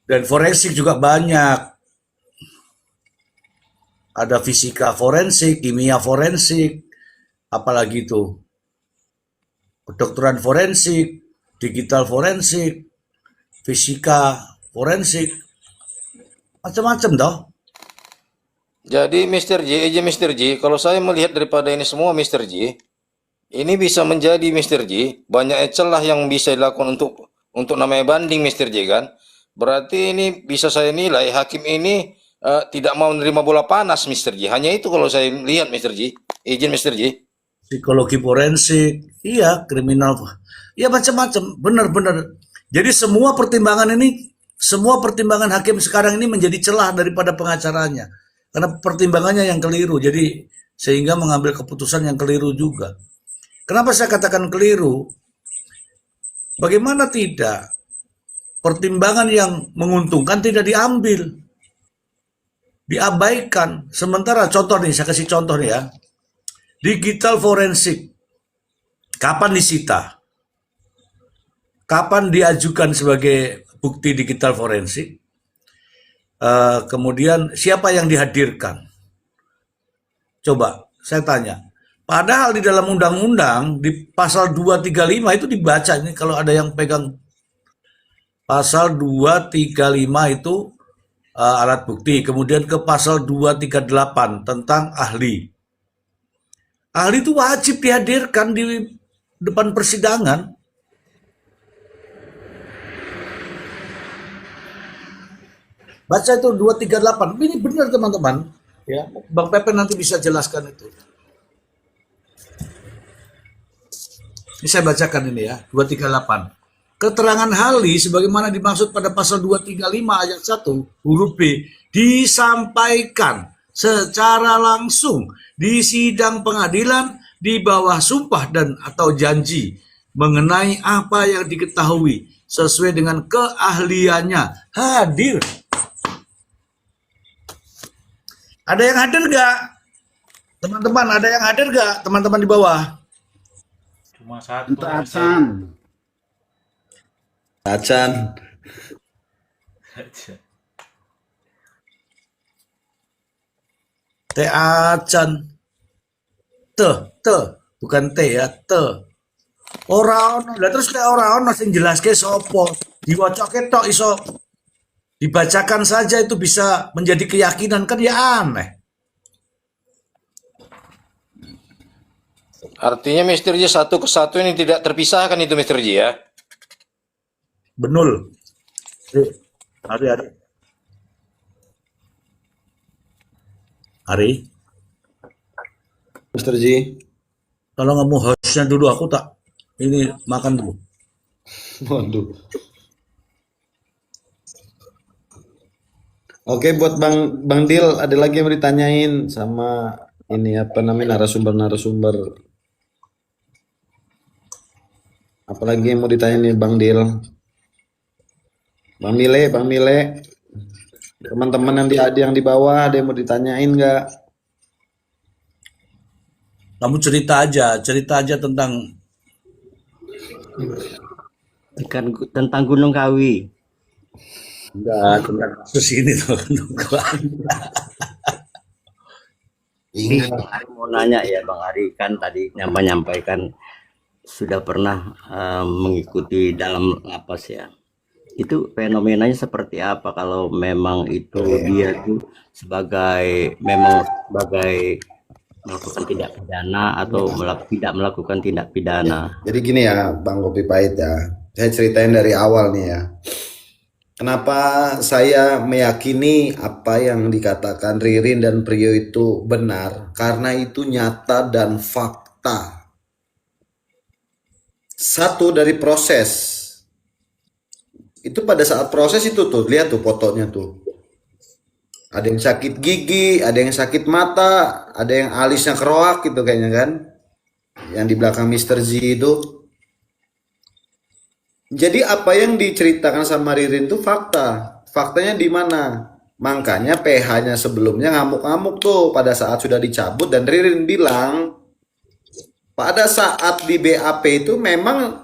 Dan forensik juga banyak. Ada fisika forensik, kimia forensik, apalagi itu. Kedokteran forensik, digital forensik, fisika forensik, macam-macam toh. Jadi Mr. J, kalau saya melihat daripada ini semua Mr. J, ini bisa menjadi Mr. J, banyak celah yang bisa dilakukan untuk namanya banding Mr. J kan. Berarti ini bisa saya nilai hakim ini tidak mau menerima bola panas Mr. J. Hanya itu kalau saya lihat Mr. J. Izin Mr. J. Psikologi forensik, iya, kriminal, iya macam-macam, benar-benar. Jadi semua pertimbangan hakim sekarang ini menjadi celah daripada pengacaranya. Karena pertimbangannya yang keliru, jadi sehingga mengambil keputusan yang keliru juga. Kenapa saya katakan keliru? Bagaimana tidak? pertimbangan yang menguntungkan tidak diambil, diabaikan. Sementara contoh nih, saya kasih contoh nih ya, digital forensik, kapan disita? Kapan diajukan sebagai bukti digital forensik? Kemudian siapa yang dihadirkan? Coba saya tanya. Padahal di dalam undang-undang di pasal 235 itu dibaca, ini kalau ada yang pegang pasal 235 itu alat bukti, kemudian ke pasal 238 tentang ahli. Ahli itu wajib dihadirkan di depan persidangan. Baca itu 238. Ini benar teman-teman. Ya, Bang Pepe nanti bisa jelaskan itu. Ini saya bacakan ini ya, 238. Keterangan ahli sebagaimana dimaksud pada pasal 235 ayat 1 huruf B disampaikan secara langsung di sidang pengadilan di bawah sumpah dan atau janji mengenai apa yang diketahui sesuai dengan keahliannya. Hadir. Ada yang hadir nggak? Teman-teman, ada yang hadir nggak? Teman-teman di bawah. Cuma satu Untuk aja. Acan. Acan. Teh acan. Te, bukan T ya, te. Ora ono. Lah terus nek ora ono sing jelaske sapa? Diwacake tok iso dibacakan saja itu bisa menjadi keyakinan, kan ya aneh. Artinya Mr. J satu kesatuan ini tidak terpisahkan itu Mr. J ya. Benul. Hari. Hari. Mr. G. Kalau nggak mau hostnya dulu, aku tak ini makan dulu. Waduh. Oke, buat Bang Dil, ada lagi yang mau ditanyain sama ini apa namanya narasumber. Apalagi yang mau ditanyain nih Bang Dil? Bang Mile. Teman-teman yang di bawah ada yang mau ditanyain nggak? Kamu cerita aja tentang Tentang Gunung Kawi. enggak tentang kasus ini tuh. Ini Bang Ari mau nanya ya, Bang Ari kan tadi menyampaikan sudah pernah mengikuti dalam lapas ya. Itu fenomenanya seperti apa kalau memang itu dia tuh sebagai melakukan tindak pidana atau tidak melakukan tindak pidana. Jadi gini ya, Bang Kopi Pahit ya. Saya ceritain dari awal nih ya. Kenapa saya meyakini apa yang dikatakan Ririn dan Priyo itu benar? Karena itu nyata dan fakta. Satu dari proses. Itu pada saat proses itu tuh, lihat tuh fotonya tuh. Ada yang sakit gigi, ada yang sakit mata, ada yang alisnya keroak gitu kayaknya kan. Yang di belakang Mr. Z itu. Jadi apa yang diceritakan sama Ririn itu fakta. Faktanya di mana? Makanya PH-nya sebelumnya ngamuk-ngamuk tuh pada saat sudah dicabut dan Ririn bilang pada saat di BAP itu memang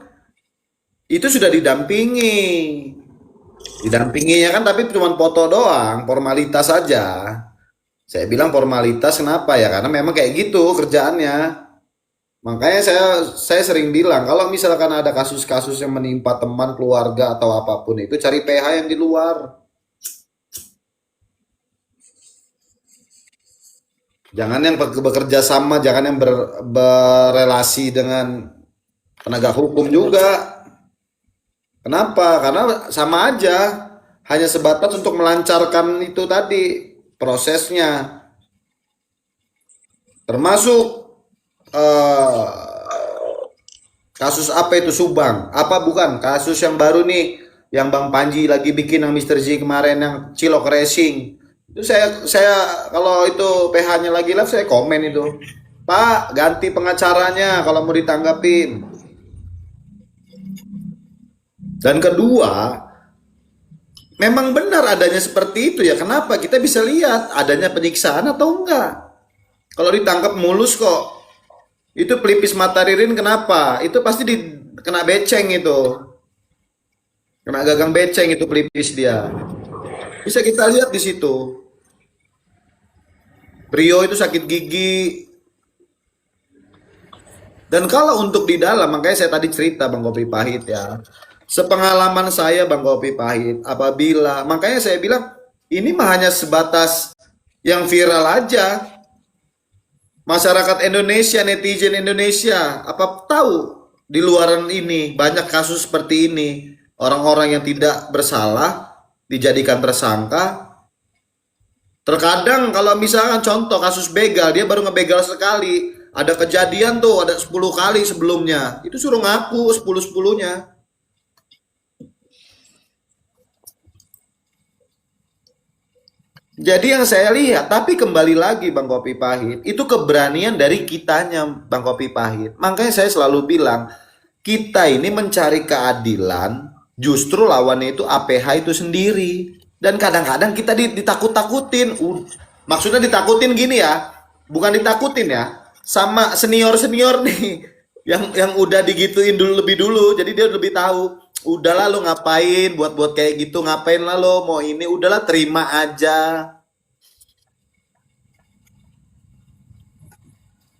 itu sudah didampingi. Didampinginya kan tapi cuma foto doang, formalitas saja. Saya bilang formalitas kenapa ya? Karena memang kayak gitu kerjaannya. Makanya saya sering bilang kalau misalkan ada kasus-kasus yang menimpa teman, keluarga atau apapun itu cari PH yang di luar. Jangan yang bekerja sama, jangan yang berrelasi dengan penegak hukum juga. Kenapa? Karena sama aja, hanya sebatas untuk melancarkan itu tadi prosesnya. Termasuk kasus apa itu Subang? Apa bukan? Kasus yang baru nih, yang Bang Panji lagi bikin yang Mr. Z kemarin yang Cilok Racing. Itu saya kalau itu PH-nya lagi live saya komen itu. Pak, ganti pengacaranya kalau mau ditanggapin. Dan kedua, memang benar adanya seperti itu ya. Kenapa? Kita bisa lihat adanya penyiksaan atau enggak. Kalau ditangkap mulus kok. Itu pelipis mata Ririn kenapa? Itu pasti kena beceng itu. Kena gagang beceng itu pelipis dia. Bisa kita lihat di situ. Prio itu sakit gigi. Dan kalau untuk di dalam, makanya saya tadi cerita Bang Kopi Pahit ya. Sepengalaman saya Bang Kopi Pahit, makanya saya bilang ini mah hanya sebatas yang viral aja. Masyarakat Indonesia, netizen Indonesia, apa tahu di luaran ini banyak kasus seperti ini. Orang-orang yang tidak bersalah dijadikan tersangka. Terkadang kalau misalkan contoh kasus begal, dia baru ngebegal sekali. Ada kejadian tuh, ada 10 kali sebelumnya. Itu suruh ngaku 10-10-nya. Jadi yang saya lihat, tapi kembali lagi Bang Kopi Pahit, itu keberanian dari kitanya Bang Kopi Pahit. Makanya saya selalu bilang, kita ini mencari keadilan, justru lawannya itu APH itu sendiri. Dan kadang-kadang kita ditakut-takutin. Maksudnya ditakutin gini ya, bukan ditakutin ya, sama senior-senior nih, yang udah digituin dulu lebih dulu, jadi dia lebih tahu. Udahlah lo ngapain buat kayak gitu, ngapain lah lo mau ini, udahlah terima aja.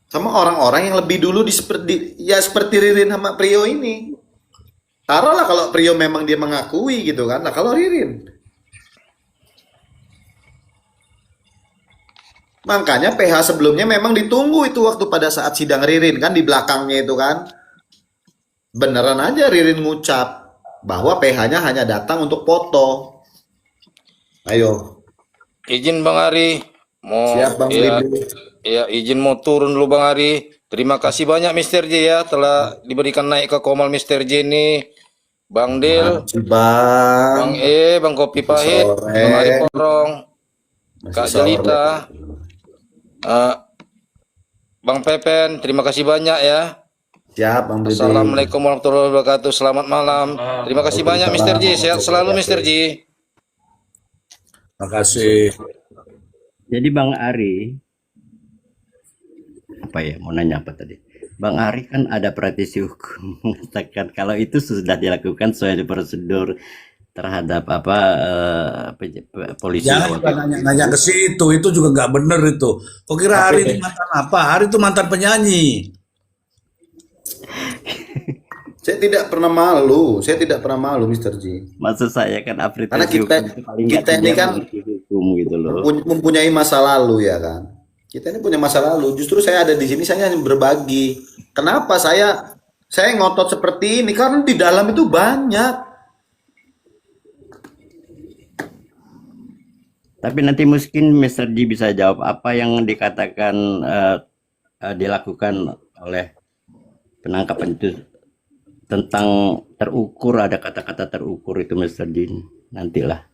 Sama orang-orang yang lebih dulu seperti Ririn sama Prio ini. Taruhlah kalau Prio memang dia mengakui gitu kan. Nah kalau Ririn, makanya PH sebelumnya memang ditunggu itu waktu pada saat sidang Ririn kan di belakangnya itu kan. Beneran aja Ririn ngucap bahwa PH-nya hanya datang untuk foto. Ayo. Izin Bang Ari, mau Siap Bang ya, Libri. ya izin mau turun dulu Bang Ari. Terima kasih banyak Mister J ya telah diberikan naik ke Komal Mister J ini. Bang Del, Bang. Bang Bang Kopi Pahit, Sore. Bang Ari Porong, Kak Masih sore. Jelita, Bang Pepen, terima kasih banyak ya. Siap Bang Libri. Assalamualaikum warahmatullahi wabarakatuh. Selamat malam. Terima kasih banyak Mister J. Sehat selalu Mister J. Makasih. Jadi Bang Ari, apa ya, mau nanya apa tadi? Bang Ari kan ada praktisi hukum mengatakan kalau itu sudah dilakukan sesuai prosedur terhadap polisi. Jangan juga nanya ke situ, itu juga nggak bener itu. Kok kira Hari ini mantan apa? Hari itu mantan penyanyi. Saya tidak pernah malu, Mr. J. Maksud saya kan Karena aplikasi kita hukum itu paling nggak kita ini tidak kan mengerti hukum gitu loh. mempunyai masa lalu ya kan. Kita ini punya masa lalu. Justru saya ada di sini saya hanya berbagi. Kenapa saya ngotot seperti ini? Karena di dalam itu banyak. Tapi nanti mungkin Mr. D bisa jawab apa yang dikatakan dilakukan oleh penangkapan itu tentang terukur, ada kata-kata terukur itu Mr. D nantilah.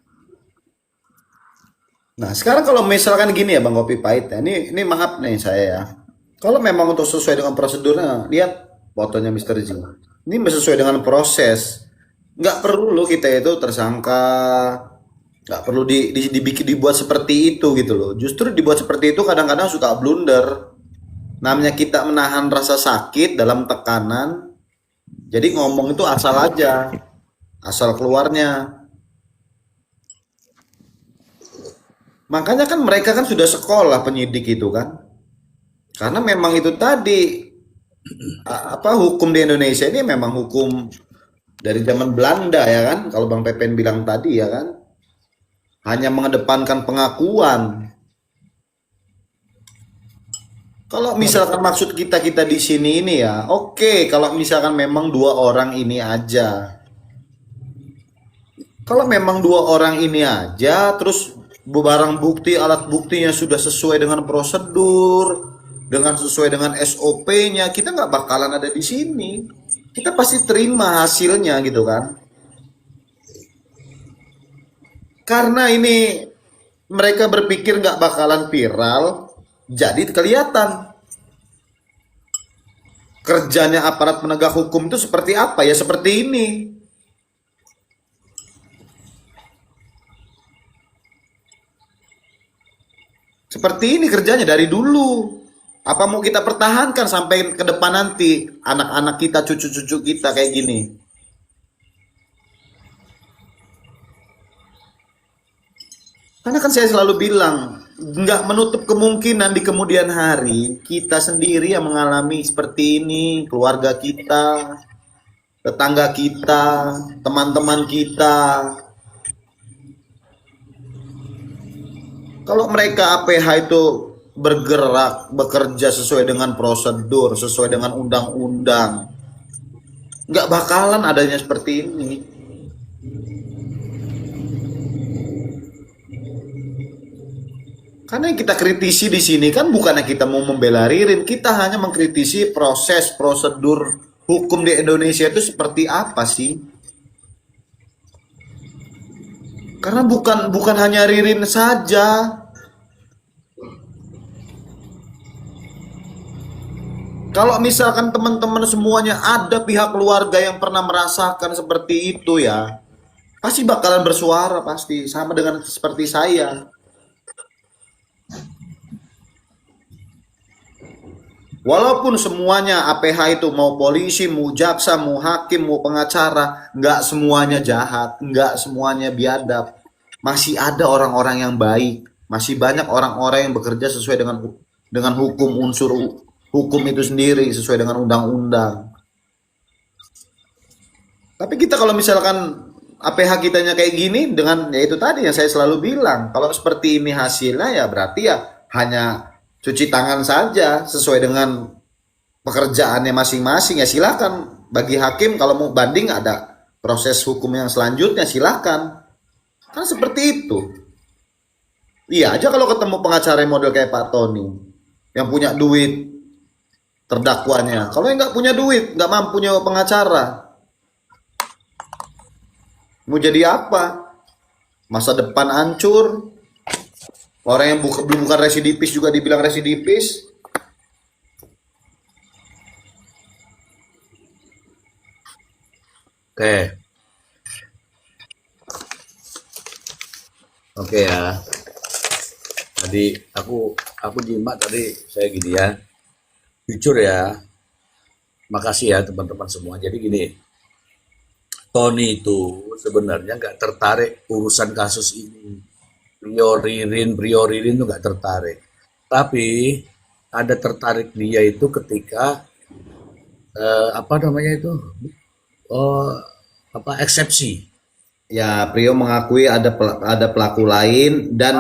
Nah, sekarang kalau misalkan gini ya Bang Kopi Pahit ya. Ini maaf nih saya ya. Kalau memang untuk sesuai dengan prosedurnya, lihat fotonya Mr. J. Ini sesuai dengan proses. Nggak perlu loh kita itu tersangka. Nggak perlu dibuat seperti itu gitu loh. Justru dibuat seperti itu kadang-kadang suka blunder. Namanya kita menahan rasa sakit dalam tekanan. Jadi ngomong itu asal aja. Asal keluarnya. Makanya kan mereka kan sudah sekolah penyidik itu kan. Karena memang itu tadi hukum di Indonesia ini memang hukum dari zaman Belanda ya kan. Kalau Bang Pepen bilang tadi ya kan. Hanya mengedepankan pengakuan. Kalau misalkan maksud kita di sini ini ya, oke, kalau misalkan memang 2 orang ini aja. Kalau memang 2 orang ini aja, terus barang bukti, alat buktinya sudah sesuai dengan prosedur, dengan sesuai dengan SOP-nya, kita nggak bakalan ada di sini. Kita pasti terima hasilnya gitu kan. Karena ini mereka berpikir nggak bakalan viral, jadi kelihatan kerjanya aparat penegak hukum itu seperti apa ya, seperti ini. Seperti ini kerjanya dari dulu. Apa mau kita pertahankan sampai ke depan nanti anak-anak kita, cucu-cucu kita kayak gini? Karena kan saya selalu bilang, nggak menutup kemungkinan di kemudian hari kita sendiri yang mengalami seperti ini, keluarga kita, tetangga kita, teman-teman kita. Kalau mereka APH itu bergerak, bekerja sesuai dengan prosedur, sesuai dengan undang-undang, nggak bakalan adanya seperti ini. Karena yang kita kritisi di sini kan bukannya kita mau membela Ririn, kita hanya mengkritisi proses prosedur hukum di Indonesia itu seperti apa sih? Karena bukan hanya Ririn saja. Kalau misalkan teman-teman semuanya ada pihak keluarga yang pernah merasakan seperti itu ya, pasti bakalan bersuara pasti sama dengan seperti saya. Walaupun semuanya APH itu mau polisi, mau jaksa, mau hakim, mau pengacara, nggak semuanya jahat, nggak semuanya biadab. Masih ada orang-orang yang baik, masih banyak orang-orang yang bekerja sesuai dengan hukum, unsur hukum itu sendiri, sesuai dengan undang-undang. Tapi kita kalau misalkan APH kitanya kayak gini, dengan ya itu tadi yang saya selalu bilang, kalau seperti ini hasilnya ya berarti ya hanya cuci tangan saja sesuai dengan pekerjaannya masing-masing, ya silakan. Bagi hakim kalau mau banding ada proses hukum yang selanjutnya, silakan. Kan seperti itu. Iya aja kalau ketemu pengacara yang model kayak Pak Tony yang punya duit terdakwanya. Kalau yang nggak punya duit, nggak mampu nyewa pengacara, mau jadi apa? Masa depan hancur. Orang yang belum bukan residipis juga dibilang residipis. Oke. Oke ya. Tadi aku nyimak tadi saya gini ya. Jujur ya. Makasih ya teman-teman semua. Jadi gini. Tony itu sebenarnya nggak tertarik urusan kasus ini. Beliau Ririn tuh nggak tertarik. Tapi ada tertarik dia itu ketika apa namanya itu eksepsi. Ya, Prio mengakui ada pelaku lain dan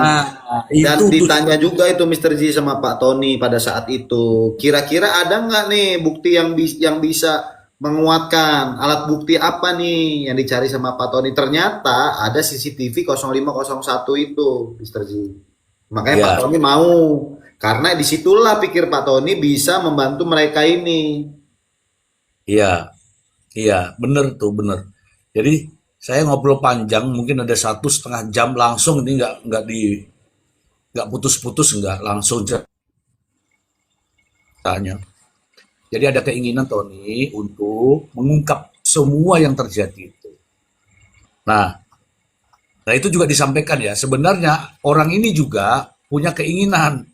Itu ditanya juga itu Mr. G sama Pak Tony pada saat itu. Kira-kira ada nggak nih bukti yang bisa menguatkan, alat bukti apa nih yang dicari sama Pak Tony? Ternyata ada CCTV 0501 itu, Mr. G. Makanya ya, Pak Tony mau, karena disitulah pikir Pak Tony bisa membantu mereka ini. iya, bener tuh bener. Jadi saya ngobrol panjang, mungkin ada 1,5 jam langsung ini nggak putus-putus, nggak langsung ceritanya. Jadi ada keinginan Tony untuk mengungkap semua yang terjadi itu. Nah itu juga disampaikan ya. Sebenarnya orang ini juga punya keinginan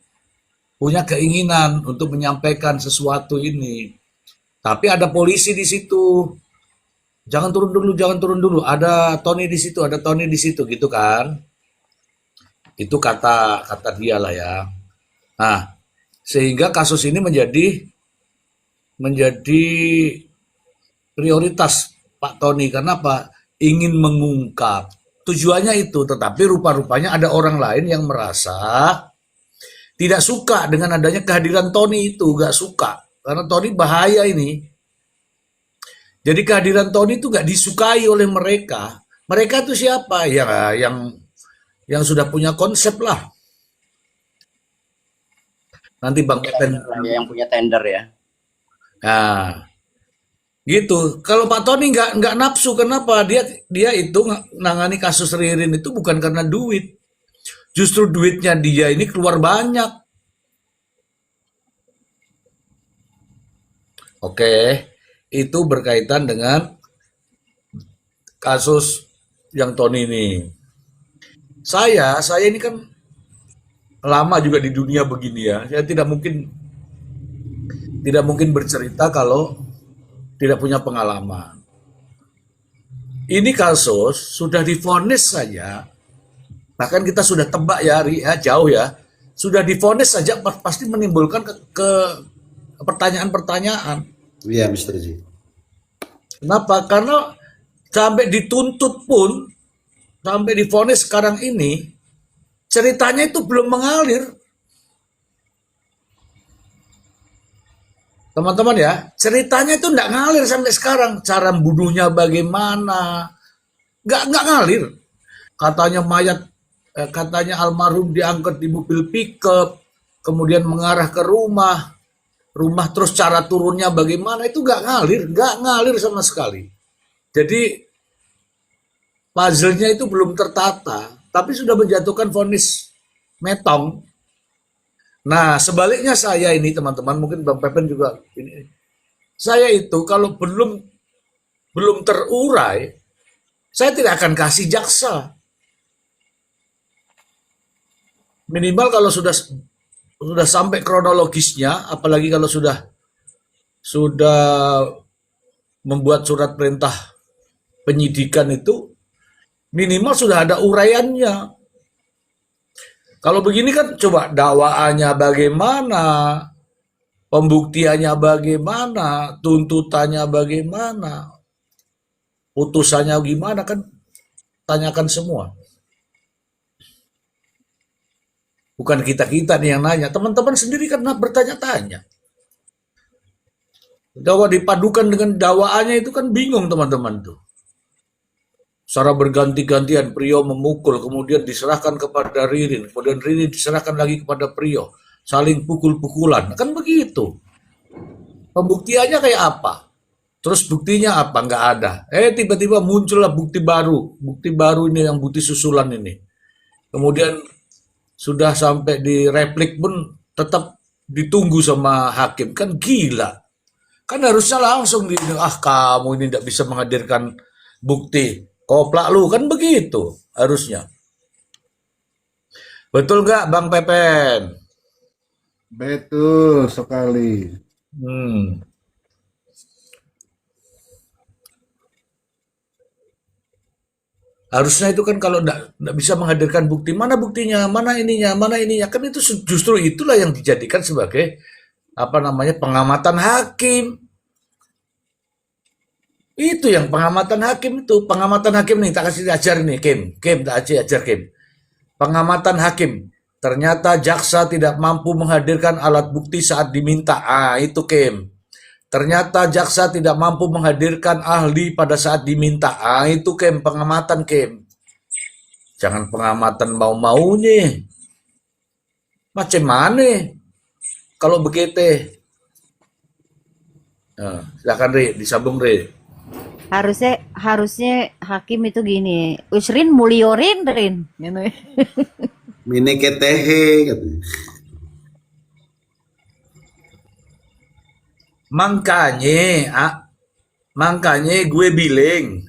untuk menyampaikan sesuatu ini. Tapi ada polisi di situ. Jangan turun dulu. Ada Tony di situ, gitu kan? Itu kata dia lah ya. Nah, sehingga kasus ini menjadi prioritas Pak Tony. Karena apa? Ingin mengungkap. Tujuannya itu, tetapi rupa-rupanya ada orang lain yang merasa tidak suka dengan adanya kehadiran Tony itu, gak suka. Karena Tony bahaya ini. Jadi kehadiran Tony itu gak disukai oleh mereka. Mereka itu siapa? Ya yang sudah punya konsep lah. Nanti Bang Pepen yang punya tender ya. Nah, gitu. Kalau Pak Tony nggak nafsu, kenapa? Dia itu nangani kasus Ririn itu bukan karena duit. Justru duitnya dia ini keluar banyak. Oke, itu berkaitan dengan kasus yang Tony ini. Saya ini kan lama juga di dunia begini ya. Saya tidak mungkin bercerita kalau tidak punya pengalaman. Ini kasus sudah divonis saja, bahkan kita sudah tebak ya, Ri, ya jauh ya, sudah divonis saja pasti menimbulkan ke pertanyaan-pertanyaan. Iya, Mr. Ji. Kenapa? Karena sampai dituntut pun, sampai divonis sekarang ini, ceritanya itu belum mengalir. Teman-teman ya, ceritanya itu nggak ngalir sampai sekarang. Cara bunuhnya bagaimana? Nggak ngalir. Katanya katanya almarhum diangkat di mobil pickup, kemudian mengarah ke rumah terus cara turunnya bagaimana, itu nggak ngalir sama sekali. Jadi puzzle-nya itu belum tertata, tapi sudah menjatuhkan vonis metong. Nah, sebaliknya saya ini teman-teman, mungkin Bang Pepen juga ini. Saya itu kalau belum terurai, saya tidak akan kasih jaksa. Minimal kalau sudah sampai kronologisnya, apalagi kalau sudah membuat surat perintah penyidikan itu, minimal sudah ada uraiannya. Kalau begini kan coba dakwaannya bagaimana, pembuktiannya bagaimana, tuntutannya bagaimana, putusannya gimana, kan tanyakan semua. Bukan kita-kita nih yang nanya, teman-teman sendiri kan bertanya-tanya. Kalau dipadukan dengan dakwaannya itu kan bingung teman-teman tuh. Secara berganti-gantian Priyo memukul, kemudian diserahkan kepada Ririn, kemudian Ririn diserahkan lagi kepada Priyo, saling pukul-pukulan, kan begitu. Pembuktiannya kayak apa? Terus buktinya apa? Nggak ada. Tiba-tiba muncullah bukti baru ini yang bukti susulan ini. Kemudian sudah sampai di replik pun tetap ditunggu sama hakim, kan gila. Kan harusnya langsung kamu ini tidak bisa menghadirkan bukti. Koplak lu, kan begitu harusnya. Betul nggak Bang Pepen? Betul sekali. Harusnya itu kan kalau nggak bisa menghadirkan bukti, mana buktinya, mana ininya, kan itu justru itulah yang dijadikan sebagai pengamatan hakim. Itu yang pengamatan hakim itu. Pengamatan hakim nih, tak kasih ajar nih, Kim, tak kasih ajar Kim. Pengamatan hakim. Ternyata jaksa tidak mampu menghadirkan alat bukti saat diminta. Itu Kim. Ternyata jaksa tidak mampu menghadirkan ahli pada saat diminta. Itu Kim, pengamatan Kim. Jangan pengamatan mau-maunya. Macam mana? Kalau begitu. Silakan Ri, disambung Ri. Harusnya hakim itu gini, Usrin muliorin Rin, gitu. Mine ketehe katanya. Makanya gue bilang,